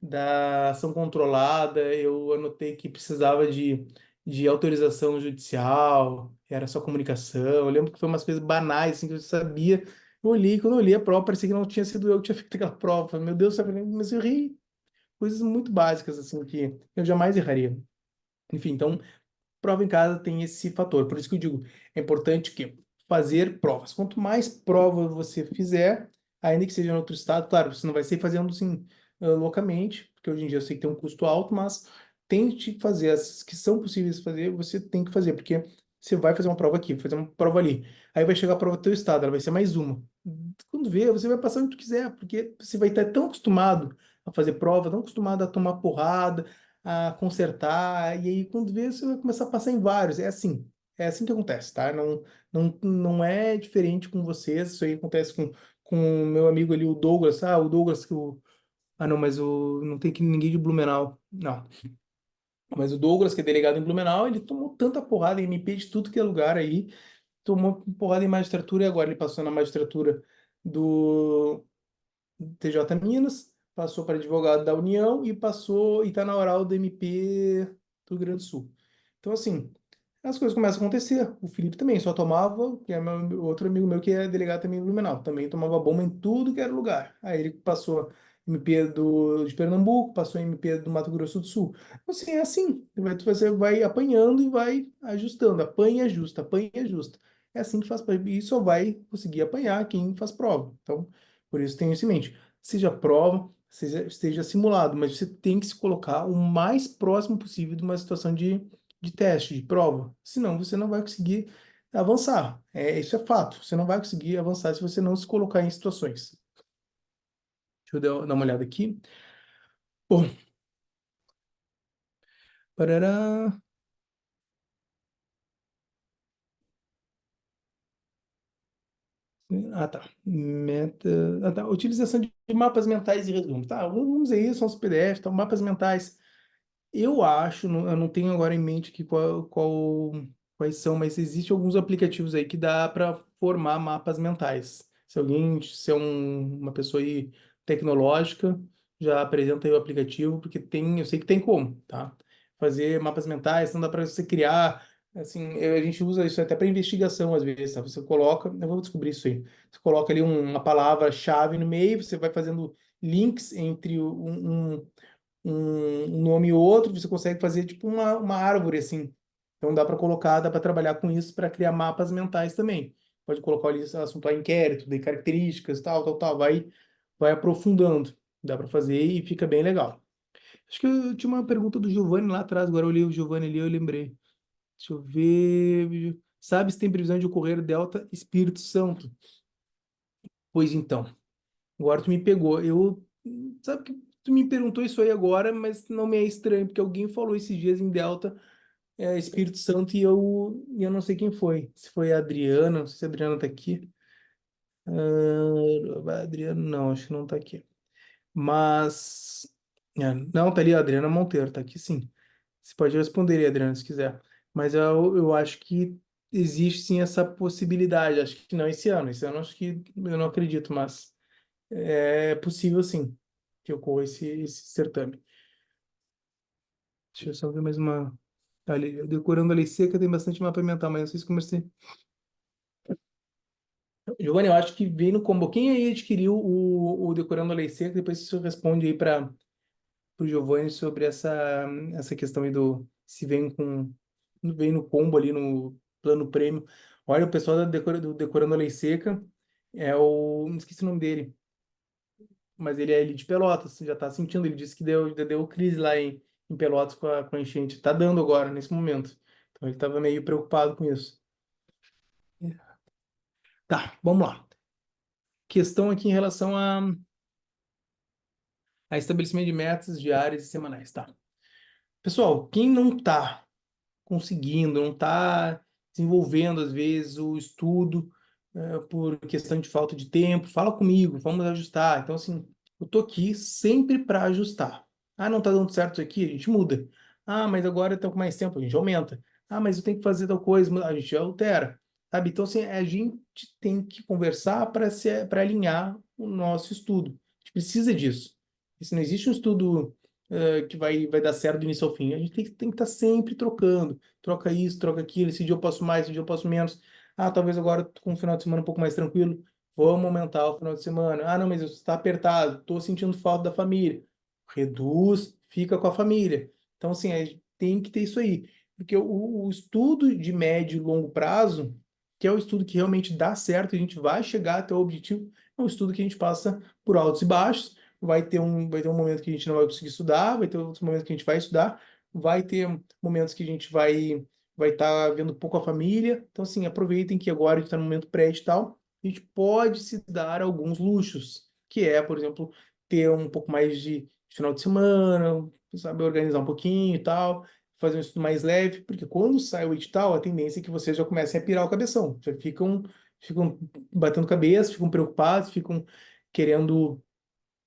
da ação controlada, eu anotei que precisava de autorização judicial, era só comunicação. Eu lembro que foi umas coisas banais, assim, que eu sabia. Quando eu olhei a prova, parecia que não tinha sido eu que tinha feito aquela prova. Falei, meu Deus, sabe? Mas eu errei coisas muito básicas, assim, que eu jamais erraria. Enfim, então, prova em casa tem esse fator. Por isso que eu digo, é importante que fazer provas. Quanto mais prova você fizer, ainda que seja em outro estado, claro, você não vai sair fazendo assim loucamente, porque hoje em dia eu sei que tem um custo alto, mas tente fazer as que são possíveis de fazer, você tem que fazer, porque você vai fazer uma prova aqui, vai fazer uma prova ali, aí vai chegar a prova do teu estado, ela vai ser mais uma. Quando vê, você vai passar onde tu quiser, porque você vai estar tão acostumado a fazer prova, tão acostumado a tomar porrada, a consertar, e aí quando vê, você vai começar a passar em vários. É assim que acontece, tá? Não é diferente com vocês, isso aí acontece com o meu amigo ali, o Douglas. O Douglas que o. Não, mas não tem que ninguém de Blumenau. Não. Mas o Douglas, que é delegado em Blumenau, ele tomou tanta porrada em MP de tudo que é lugar aí, tomou porrada em magistratura e agora ele passou na magistratura do TJ Minas, passou para advogado da União e passou e está na oral do MP do Rio Grande do Sul. Então, assim, as coisas começam a acontecer. O Felipe também só tomava, que é outro amigo meu que é delegado também em Blumenau, também tomava bomba em tudo que era lugar. Aí ele passou MP de Pernambuco, passou MP do Mato Grosso do Sul. Então, assim, é assim. Você vai apanhando e vai ajustando. Apanha, ajusta, apanha, ajusta. É assim que faz. E só vai conseguir apanhar quem faz prova. Então, por isso tenha isso em mente. Seja prova, esteja simulado, mas você tem que se colocar o mais próximo possível de uma situação de teste, de prova. Senão você não vai conseguir avançar. Isso é fato. Você não vai conseguir avançar se você não se colocar em situações. Deixa eu dar uma olhada aqui. Bom, parará. Tá. Meta. Tá. Utilização de mapas mentais e resumos. Tá, vamos aí, são os PDFs, tá, mapas mentais. Eu acho, eu não tenho agora em mente aqui quais são, mas existem alguns aplicativos aí que dá para formar mapas mentais. Se é uma pessoa aí tecnológica, já apresenta aí o aplicativo, porque eu sei que tem como, tá? Fazer mapas mentais, não dá para você criar, assim, a gente usa isso até para investigação às vezes, tá? Você coloca, eu vou descobrir isso aí. Você coloca ali uma palavra-chave no meio, você vai fazendo links entre um nome e outro, você consegue fazer tipo uma árvore assim. Então dá para trabalhar com isso para criar mapas mentais também. Pode colocar ali assunto a inquérito, de características, tal, tal, tal, vai aprofundando. Dá para fazer e fica bem legal. Acho que eu tinha uma pergunta do Giovanni lá atrás, agora eu olhei o Giovanni ali, eu lembrei. Deixa eu ver. Sabe se tem previsão de ocorrer Delta Espírito Santo? Pois então, agora tu me pegou. Sabe que tu me perguntou isso aí agora, mas não me é estranho, porque alguém falou esses dias em Delta. Espírito Santo e eu não sei quem foi. Se foi a Adriana, não sei se a Adriana tá aqui. A Adriana, não, acho que não tá aqui. Mas. Não, tá ali a Adriana Monteiro, tá aqui sim. Você pode responder aí, Adriana, se quiser. Mas eu acho que existe sim essa possibilidade. Acho que não esse ano. Esse ano acho que eu não acredito, mas é possível sim que ocorra esse certame. Deixa eu só ver mais uma. Tá ali, decorando a lei seca, tem bastante mapa mental, mas não sei se comecei. Giovanni, eu acho que vem no combo. Quem aí adquiriu o Decorando a Lei Seca? Depois você responde aí para o Giovanni sobre essa questão aí do se vem no combo ali no plano prêmio. Olha, o pessoal do Decorando a Lei Seca não esqueci o nome dele, mas ele é ali de Pelotas, já está sentindo. Ele disse que deu crise lá em Pelotas com a enchente. Tá dando agora, nesse momento. Então ele estava meio preocupado com isso. Tá, vamos lá. Questão aqui em relação a estabelecimento de metas diárias e semanais, tá? Pessoal, quem não está conseguindo, não está desenvolvendo, às vezes, o estudo por questão de falta de tempo, fala comigo, vamos ajustar. Então, assim, eu tô aqui sempre para ajustar. Ah, não está dando certo isso aqui, a gente muda. Ah, mas agora eu estou com mais tempo, a gente aumenta. Ah, mas eu tenho que fazer tal coisa, a gente altera. Sabe? Então, assim, a gente tem que conversar para alinhar o nosso estudo. A gente precisa disso. E se não existe um estudo que vai dar certo do início ao fim. A gente tem que estar sempre trocando. Troca isso, troca aquilo. Esse dia eu posso mais, esse dia eu posso menos. Ah, talvez agora tô com um final de semana um pouco mais tranquilo. Vamos aumentar o final de semana. Ah, não, mas está apertado. Estou sentindo falta da família. Reduz, fica com a família. Então, assim, a gente tem que ter isso aí. Porque o estudo de médio e longo prazo, que é o estudo que realmente dá certo, a gente vai chegar até o objetivo, é um estudo que a gente passa por altos e baixos. Vai ter um momento que a gente não vai conseguir estudar, vai ter outros momentos que a gente vai estudar, vai ter momentos que a gente vai estar vendo pouco a família. Então, assim, aproveitem que agora a gente está no momento pré-edital, a gente pode se dar alguns luxos, que é, por exemplo, ter um pouco mais de final de semana, saber organizar um pouquinho e tal, fazer um estudo mais leve, porque quando sai o edital, a tendência é que vocês já comecem a pirar o cabeção, já ficam batendo cabeça, ficam preocupados, ficam querendo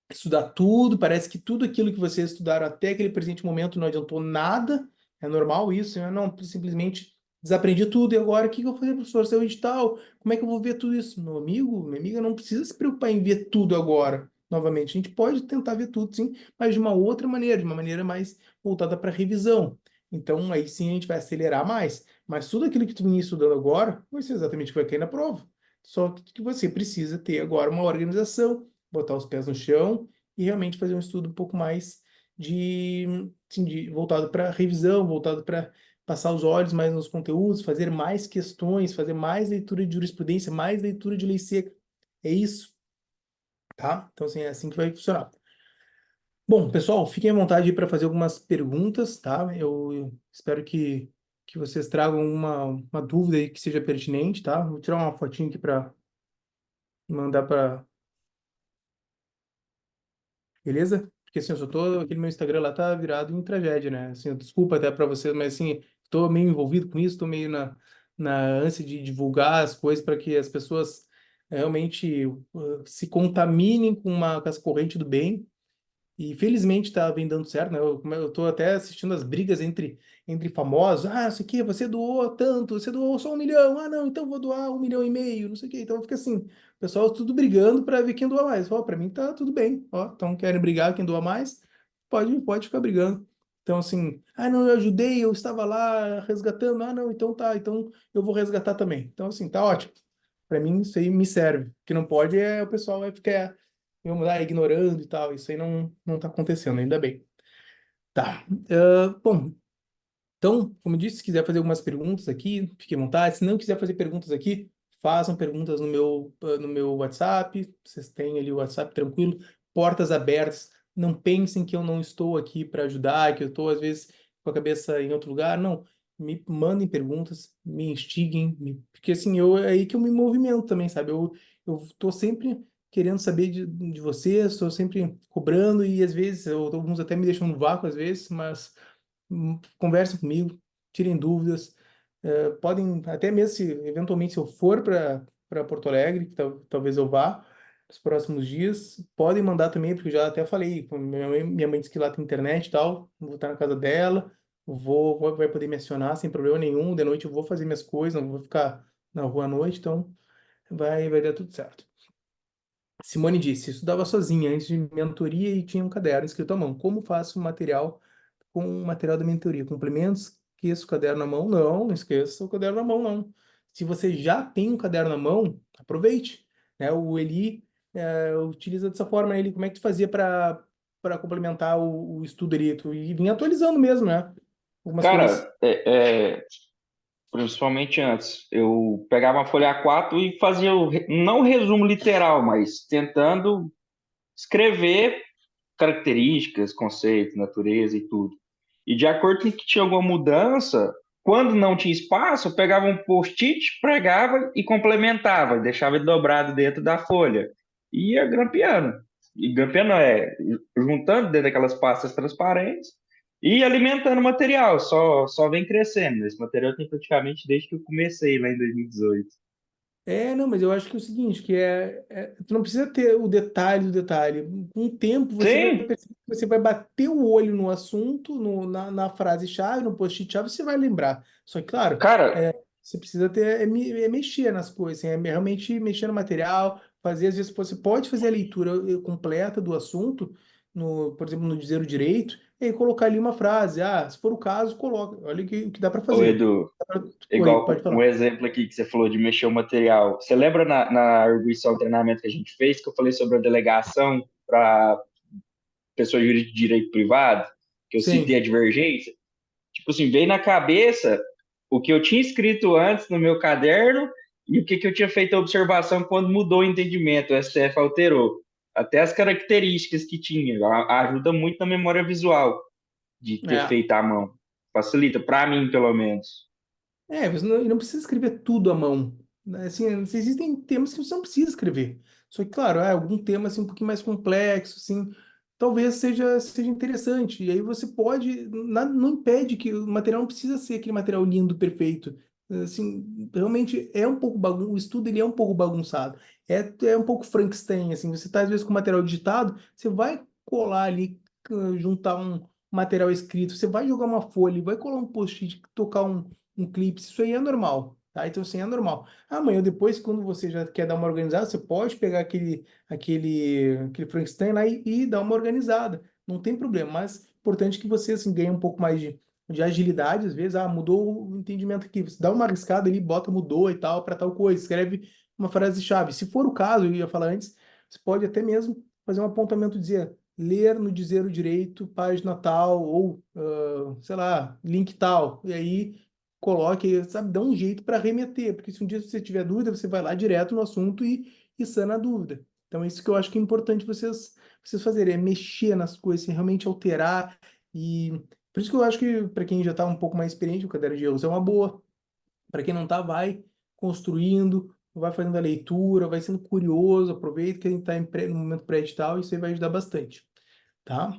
estudar tudo, parece que tudo aquilo que vocês estudaram até aquele presente momento não adiantou nada, é normal isso, né? Não, simplesmente desaprendi tudo, e agora o que que eu vou fazer, professor? Seu edital, como é que eu vou ver tudo isso? Meu amigo, minha amiga, não precisa se preocupar em ver tudo agora, novamente, a gente pode tentar ver tudo, sim, mas de uma outra maneira, de uma maneira mais voltada para revisão, então aí sim a gente vai acelerar mais, mas tudo aquilo que tu vinha estudando agora, vai ser exatamente o que vai cair na prova, só que você precisa ter agora uma organização, botar os pés no chão e realmente fazer um estudo um pouco mais de, assim, voltado para revisão, voltado para passar os olhos mais nos conteúdos, fazer mais questões, fazer mais leitura de jurisprudência, mais leitura de lei seca. É isso, tá? Então, assim, é assim que vai funcionar. Bom, pessoal, fiquem à vontade para fazer algumas perguntas, tá? Eu espero que vocês tragam uma dúvida aí que seja pertinente, tá? Vou tirar uma fotinha aqui para mandar para beleza? Porque assim, eu só tô, aquele meu Instagram lá tá virado em tragédia, né? Assim, desculpa até para vocês, mas assim, tô meio envolvido com isso, tô meio na ânsia de divulgar as coisas para que as pessoas realmente se contaminem com essa corrente do bem e felizmente tá vem dando certo, né? Eu tô até assistindo as brigas entre famosos. Ah, isso aqui, você doou tanto, você doou só 1 milhão. Ah, não, então vou doar 1,5 milhão, não sei o quê. Então fica assim, o pessoal tudo brigando para ver quem doa mais. Ó, para mim tá tudo bem. Ó, então querem brigar quem doa mais? Pode ficar brigando. Então assim, ah, não, eu ajudei, eu estava lá resgatando. Ah, não, então tá, então eu vou resgatar também. Então assim, tá ótimo. Para mim isso aí me serve. O que não pode é o pessoal vai ficar vamos lá, ignorando e tal. Isso aí não tá acontecendo, ainda bem. Tá. Bom, então, como eu disse, se quiser fazer algumas perguntas aqui, fique à vontade. Se não quiser fazer perguntas aqui, façam perguntas no meu WhatsApp. Vocês têm ali o WhatsApp tranquilo, portas abertas. Não pensem que eu não estou aqui para ajudar, que eu estou, às vezes, com a cabeça em outro lugar. Não. Me mandem perguntas, me instiguem, porque assim, é aí que eu me movimento também, sabe? Eu estou sempre querendo saber de vocês, estou sempre cobrando e às vezes, alguns até me deixam no vácuo às vezes, mas conversem comigo, tirem dúvidas. Podem, até mesmo se eventualmente se eu for para Porto Alegre, que talvez eu vá nos próximos dias, podem mandar também, porque eu já até falei, com minha mãe disse que lá tem internet e tal, vou estar na casa dela, vai poder me acionar sem problema nenhum, de noite eu vou fazer minhas coisas, não vou ficar na rua à noite, então vai dar tudo certo. Simone disse, estudava sozinha antes de mentoria e tinha um caderno escrito à mão. Como faço material com o material da mentoria? Complementos, esqueça o caderno na mão? Não, não esqueça o caderno na mão, não. Se você já tem um caderno na mão, aproveite. Né? O Eli utiliza dessa forma. Ele, como é que tu fazia para complementar o estudo ali? Tu vinha atualizando mesmo, né? Algumas coisas.
Cara, principalmente antes, eu pegava uma folha A4 e fazia, não o resumo literal, mas tentando escrever características, conceitos, natureza e tudo. E de acordo com que tinha alguma mudança, quando não tinha espaço, eu pegava um post-it, pregava e complementava, deixava ele dobrado dentro da folha. E ia grampeando. E grampeando juntando dentro daquelas pastas transparentes e alimentando o material. Só vem crescendo. Esse material tem praticamente desde que eu comecei lá em 2018.
Não, mas eu acho que é o seguinte, tu não precisa ter o detalhe do detalhe. Com o tempo, você vai
Sim,
perceber que você vai bater o olho no assunto, na frase-chave, no post-it-chave, você vai lembrar. Só que, claro,
cara,
você precisa ter, mexer nas coisas, assim, realmente mexer no material, fazer, às vezes, você pode fazer a leitura completa do assunto, por exemplo, no Dizer o Direito, e aí colocar ali uma frase. Ah, se for o caso, coloca. Olha o que dá para
ô
fazer.
Edu,
Oi, pode
igual um
falar.
exemplo aqui que você falou de mexer o material. Você lembra na arguição treinamento que a gente fez, que eu falei sobre a delegação para pessoa jurídica de direito privado, que eu citei a
Sim.
divergência? Tipo assim, veio na cabeça o que eu tinha escrito antes no meu caderno e o que, que eu tinha feito a observação quando mudou o entendimento, o STF alterou. Até as características que tinha. Ajuda muito na memória visual de ter
É.
feito à mão. Facilita, para mim, pelo menos.
Você não precisa escrever tudo à mão. Né? Assim, existem temas que você não precisa escrever. Só que, claro, algum tema assim, um pouquinho mais complexo, assim, talvez seja interessante. E aí você pode, nada não impede que o material não precisa ser aquele material lindo, perfeito. Assim, realmente é um pouco o estudo ele é um pouco bagunçado. É um pouco Frankenstein, assim, você está às vezes com material digitado, você vai colar ali, juntar um material escrito, você vai jogar uma folha, vai colar um post-it, tocar um clipe, isso aí é normal, tá? Então, assim, é normal. Amanhã, depois, quando você já quer dar uma organizada, você pode pegar aquele Frankenstein lá e dar uma organizada. Não tem problema, mas importante que você, assim, ganhe um pouco mais de agilidade, às vezes, mudou o entendimento aqui. Você dá uma arriscada ali, bota mudou e tal, para tal coisa, escreve uma frase-chave. Se for o caso, eu ia falar antes, você pode até mesmo fazer um apontamento, dizer ler no Dizer o Direito, página tal, ou, sei lá, link tal. E aí coloque, sabe, dá um jeito para remeter, porque se um dia você tiver dúvida, você vai lá direto no assunto e sana a dúvida. Então, é isso que eu acho que é importante vocês fazerem, é mexer nas coisas, assim, realmente alterar. E por isso que eu acho que para quem já está um pouco mais experiente, o caderno de erros é uma boa. Para quem não está, vai construindo, vai fazendo a leitura, vai sendo curioso, aproveita que a gente está no momento pré-edital, isso aí vai ajudar bastante, tá?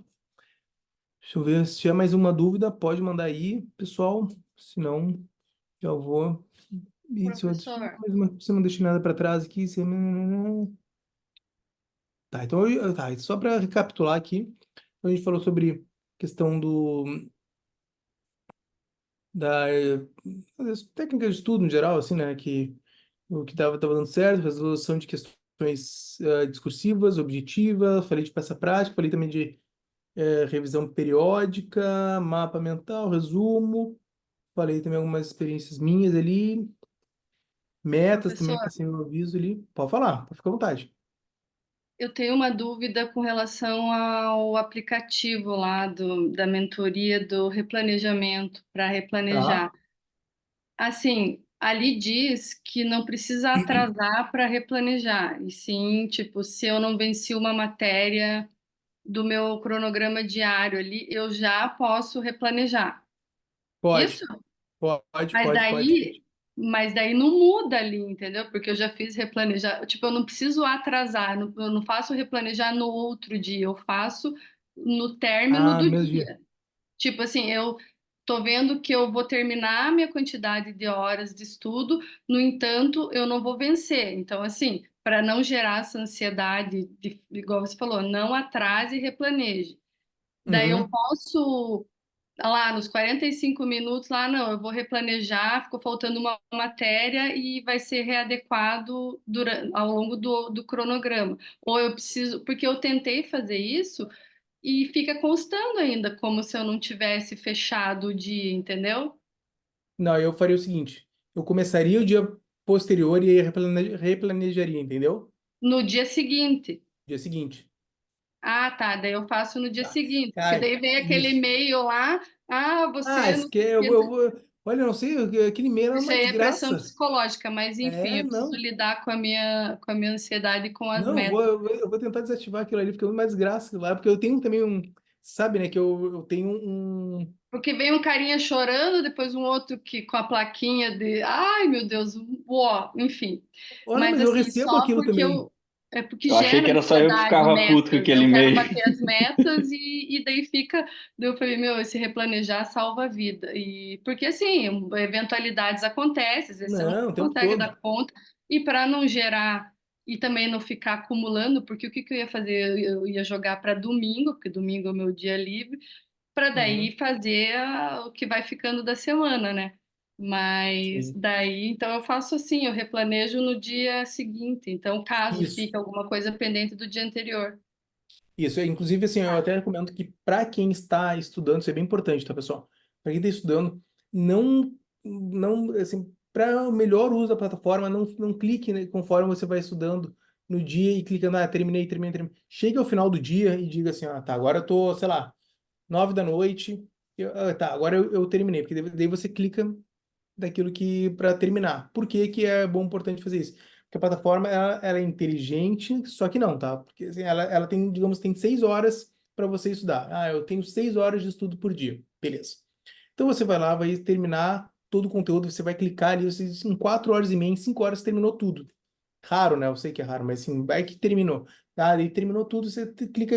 Deixa eu ver se tiver mais uma dúvida, pode mandar aí, pessoal. Se não, já vou. E se eu
Professor,
você não deixa nada para trás aqui, você... Tá, então, tá, só para recapitular aqui, a gente falou sobre questão das técnicas de estudo em geral, assim, né, que o que tava dando certo, resolução de questões discursivas, objetiva, falei de peça prática, falei também de revisão periódica, mapa mental, resumo, falei também algumas experiências minhas ali, metas também,
professor,
passei um aviso ali, pode falar, pode ficar à vontade.
eu tenho uma dúvida com relação ao aplicativo lá da mentoria do replanejamento para
Tá?
replanejar. Assim, ali diz que não precisa atrasar para replanejar, e sim, tipo, se eu não venci uma matéria do meu cronograma diário ali, eu já posso replanejar. Isso?
Pode, pode,
Mas
pode, pode.
daí não muda ali, entendeu? Porque eu já fiz replanejar, tipo, eu não preciso atrasar, eu não faço replanejar no outro dia, eu faço no término
Ah, no
do
mesmo dia.
dia. Tipo assim, tô vendo que eu vou terminar a minha quantidade de horas de estudo, no entanto, eu não vou vencer. Então, assim, para não gerar essa ansiedade, igual você falou, não atrase e replaneje. Daí eu
Uhum.
posso, lá nos 45 minutos, lá não, eu vou replanejar, ficou faltando uma matéria e vai ser readequado ao longo do cronograma. Ou eu preciso, porque eu tentei fazer isso e fica constando ainda, como se eu não tivesse fechado o dia, entendeu?
Não, eu faria o seguinte: eu começaria o dia posterior e aí replanejaria, entendeu?
No dia seguinte.
Dia seguinte.
Ah, tá. Daí eu faço no dia
Tá.
seguinte, porque
Cara,
daí vem aquele
isso.
e-mail lá, ah,
Ah,
você
isso
não
que
sei o quê.
olha, eu não sei, aquele e-mail era
Isso
uma
aí é pressão
desgraça.
psicológica, mas enfim,
É,
eu preciso
não.
lidar com a minha ansiedade e com as
Não,
metas.
eu vou tentar desativar aquilo ali, porque é uma desgraça lá, porque eu tenho também um. Sabe, né, que eu tenho um.
Porque vem um carinha chorando, depois um outro que com a plaquinha de, ai meu Deus, uó, enfim.
Oh, não,
Mas
mas eu
assim,
recebo
só
aquilo
porque
também.
eu é porque
Eu achei
gera
que era só eu que
ansiedade,
ficava puto com
metas.
aquele
Eu quero
e-mail.
bater as metas e daí fica, daí eu falei, meu, esse replanejar salva a vida. E porque assim, eventualidades acontecem, às vezes você não
Não, o tempo
consegue
todo.
dar conta e para não gerar e também não ficar acumulando, porque o que que eu ia fazer? Eu ia jogar para domingo, porque domingo é o meu dia livre para
Uhum,
daí fazer o que vai ficando da semana, né? Mas
sim.
daí, então eu faço assim, eu replanejo no dia seguinte. Então, caso
Isso.
fique alguma coisa pendente do dia anterior.
Isso, inclusive, assim, eu até recomendo que para quem está estudando, isso é bem importante, tá, pessoal? Para quem está estudando, assim, para o melhor uso da plataforma, não clique, né, conforme você vai estudando no dia e clicando, terminei. Chegue ao final do dia e diga assim, tá, agora eu tô, sei lá, 9 da noite, tá, agora eu terminei, porque daí você clica daquilo que para terminar. Por que que é bom, importante fazer isso? Porque a plataforma ela é inteligente, só que não, tá? Porque assim, ela tem, digamos, tem 6 horas para você estudar. Ah, eu tenho 6 horas de estudo por dia. Beleza. Então você vai lá, vai terminar todo o conteúdo, você vai clicar ali, você, em 4 horas e meia, em 5 horas terminou tudo. Raro, né? Eu sei que é raro, mas assim, vai que terminou. Tá? Aí terminou tudo, você clica,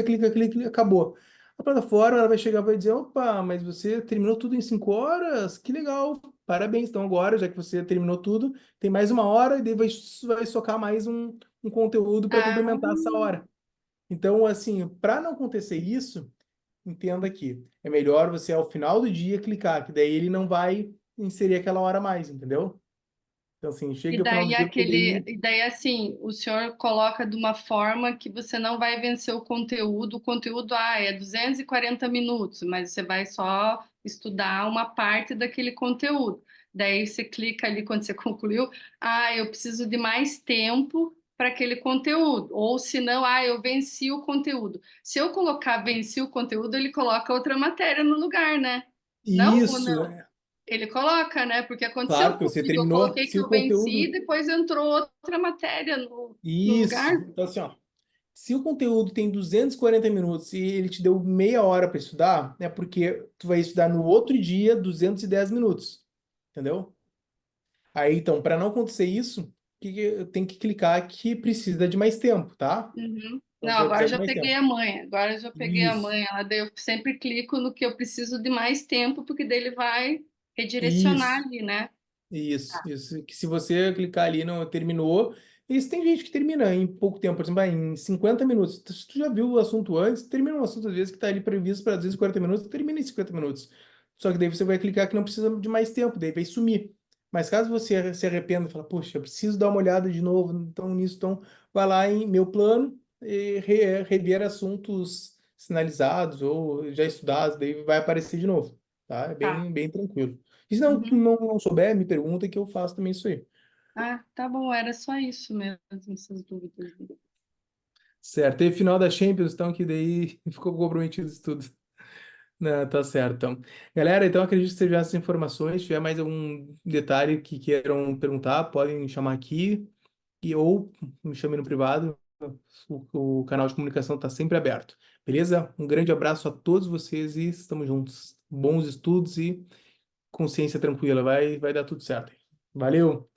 acabou. A plataforma ela vai chegar e vai dizer: opa, mas você terminou tudo em 5 horas? Que legal, parabéns. Então agora, já que você terminou tudo, tem mais 1 hora e daí vai socar mais um conteúdo para
Ah,
complementar essa hora. Então, assim, para não acontecer isso, entenda aqui, é melhor você ao final do dia clicar, que daí ele não vai inserir aquela hora a mais, entendeu? Então, assim,
e
chega ao final do
daí
dia, porque daí.
e daí assim, o senhor coloca de uma forma que você não vai vencer o conteúdo. O conteúdo, é 240 minutos, mas você vai só estudar uma parte daquele conteúdo. Daí você clica ali quando você concluiu, eu preciso de mais tempo para aquele conteúdo. Ou se não, eu venci o conteúdo. Se eu colocar venci o conteúdo, ele coloca outra matéria no lugar, né? Não ou
Isso,
não? Ele coloca, né? Porque
claro
aconteceu
que você
comigo, eu
terminou.
coloquei
Se
que
o
eu venci,
conteúdo.
depois entrou outra matéria no lugar.
Isso. Então, assim, ó. Se o conteúdo tem 240 minutos e ele te deu meia hora para estudar, é porque tu vai estudar no outro dia 210 minutos. Entendeu? Aí, então, para não acontecer isso, tem que clicar que precisa de mais tempo, tá?
Uhum.
Então,
Não,
você vai
agora eu
precisar de
já
mais
peguei
tempo.
a manha. Agora eu já peguei a
Isso.
manha. Daí eu sempre clico no que eu preciso de mais tempo, porque daí ele vai redirecionar
Isso.
ali, né?
Isso. Que se você clicar ali não terminou, isso tem gente que termina em pouco tempo, por exemplo, em 50 minutos. Se tu já viu o assunto antes, termina um assunto às vezes que está ali previsto para 240 minutos, termina em 50 minutos. Só que daí você vai clicar que não precisa de mais tempo, daí vai sumir. Mas caso você se arrependa e fala, poxa, eu preciso dar uma olhada de novo, então nisso, então vai lá em meu plano e rever assuntos sinalizados ou já estudados, daí vai aparecer de novo, tá? É
Tá.
bem tranquilo. E se não,
Uhum.
não souber, me pergunta que eu faço também isso aí.
Ah, tá bom, era só isso mesmo, essas dúvidas.
Certo. E final da Champions, então, que daí ficou comprometido isso tudo. Não, tá certo, então. Galera, então acredito que sejam essas informações. Se tiver mais algum detalhe que queiram perguntar, podem me chamar aqui ou me chamem no privado. O canal de comunicação está sempre aberto. Beleza? Um grande abraço a todos vocês e estamos juntos. Bons estudos e consciência tranquila. Vai dar tudo certo. Valeu!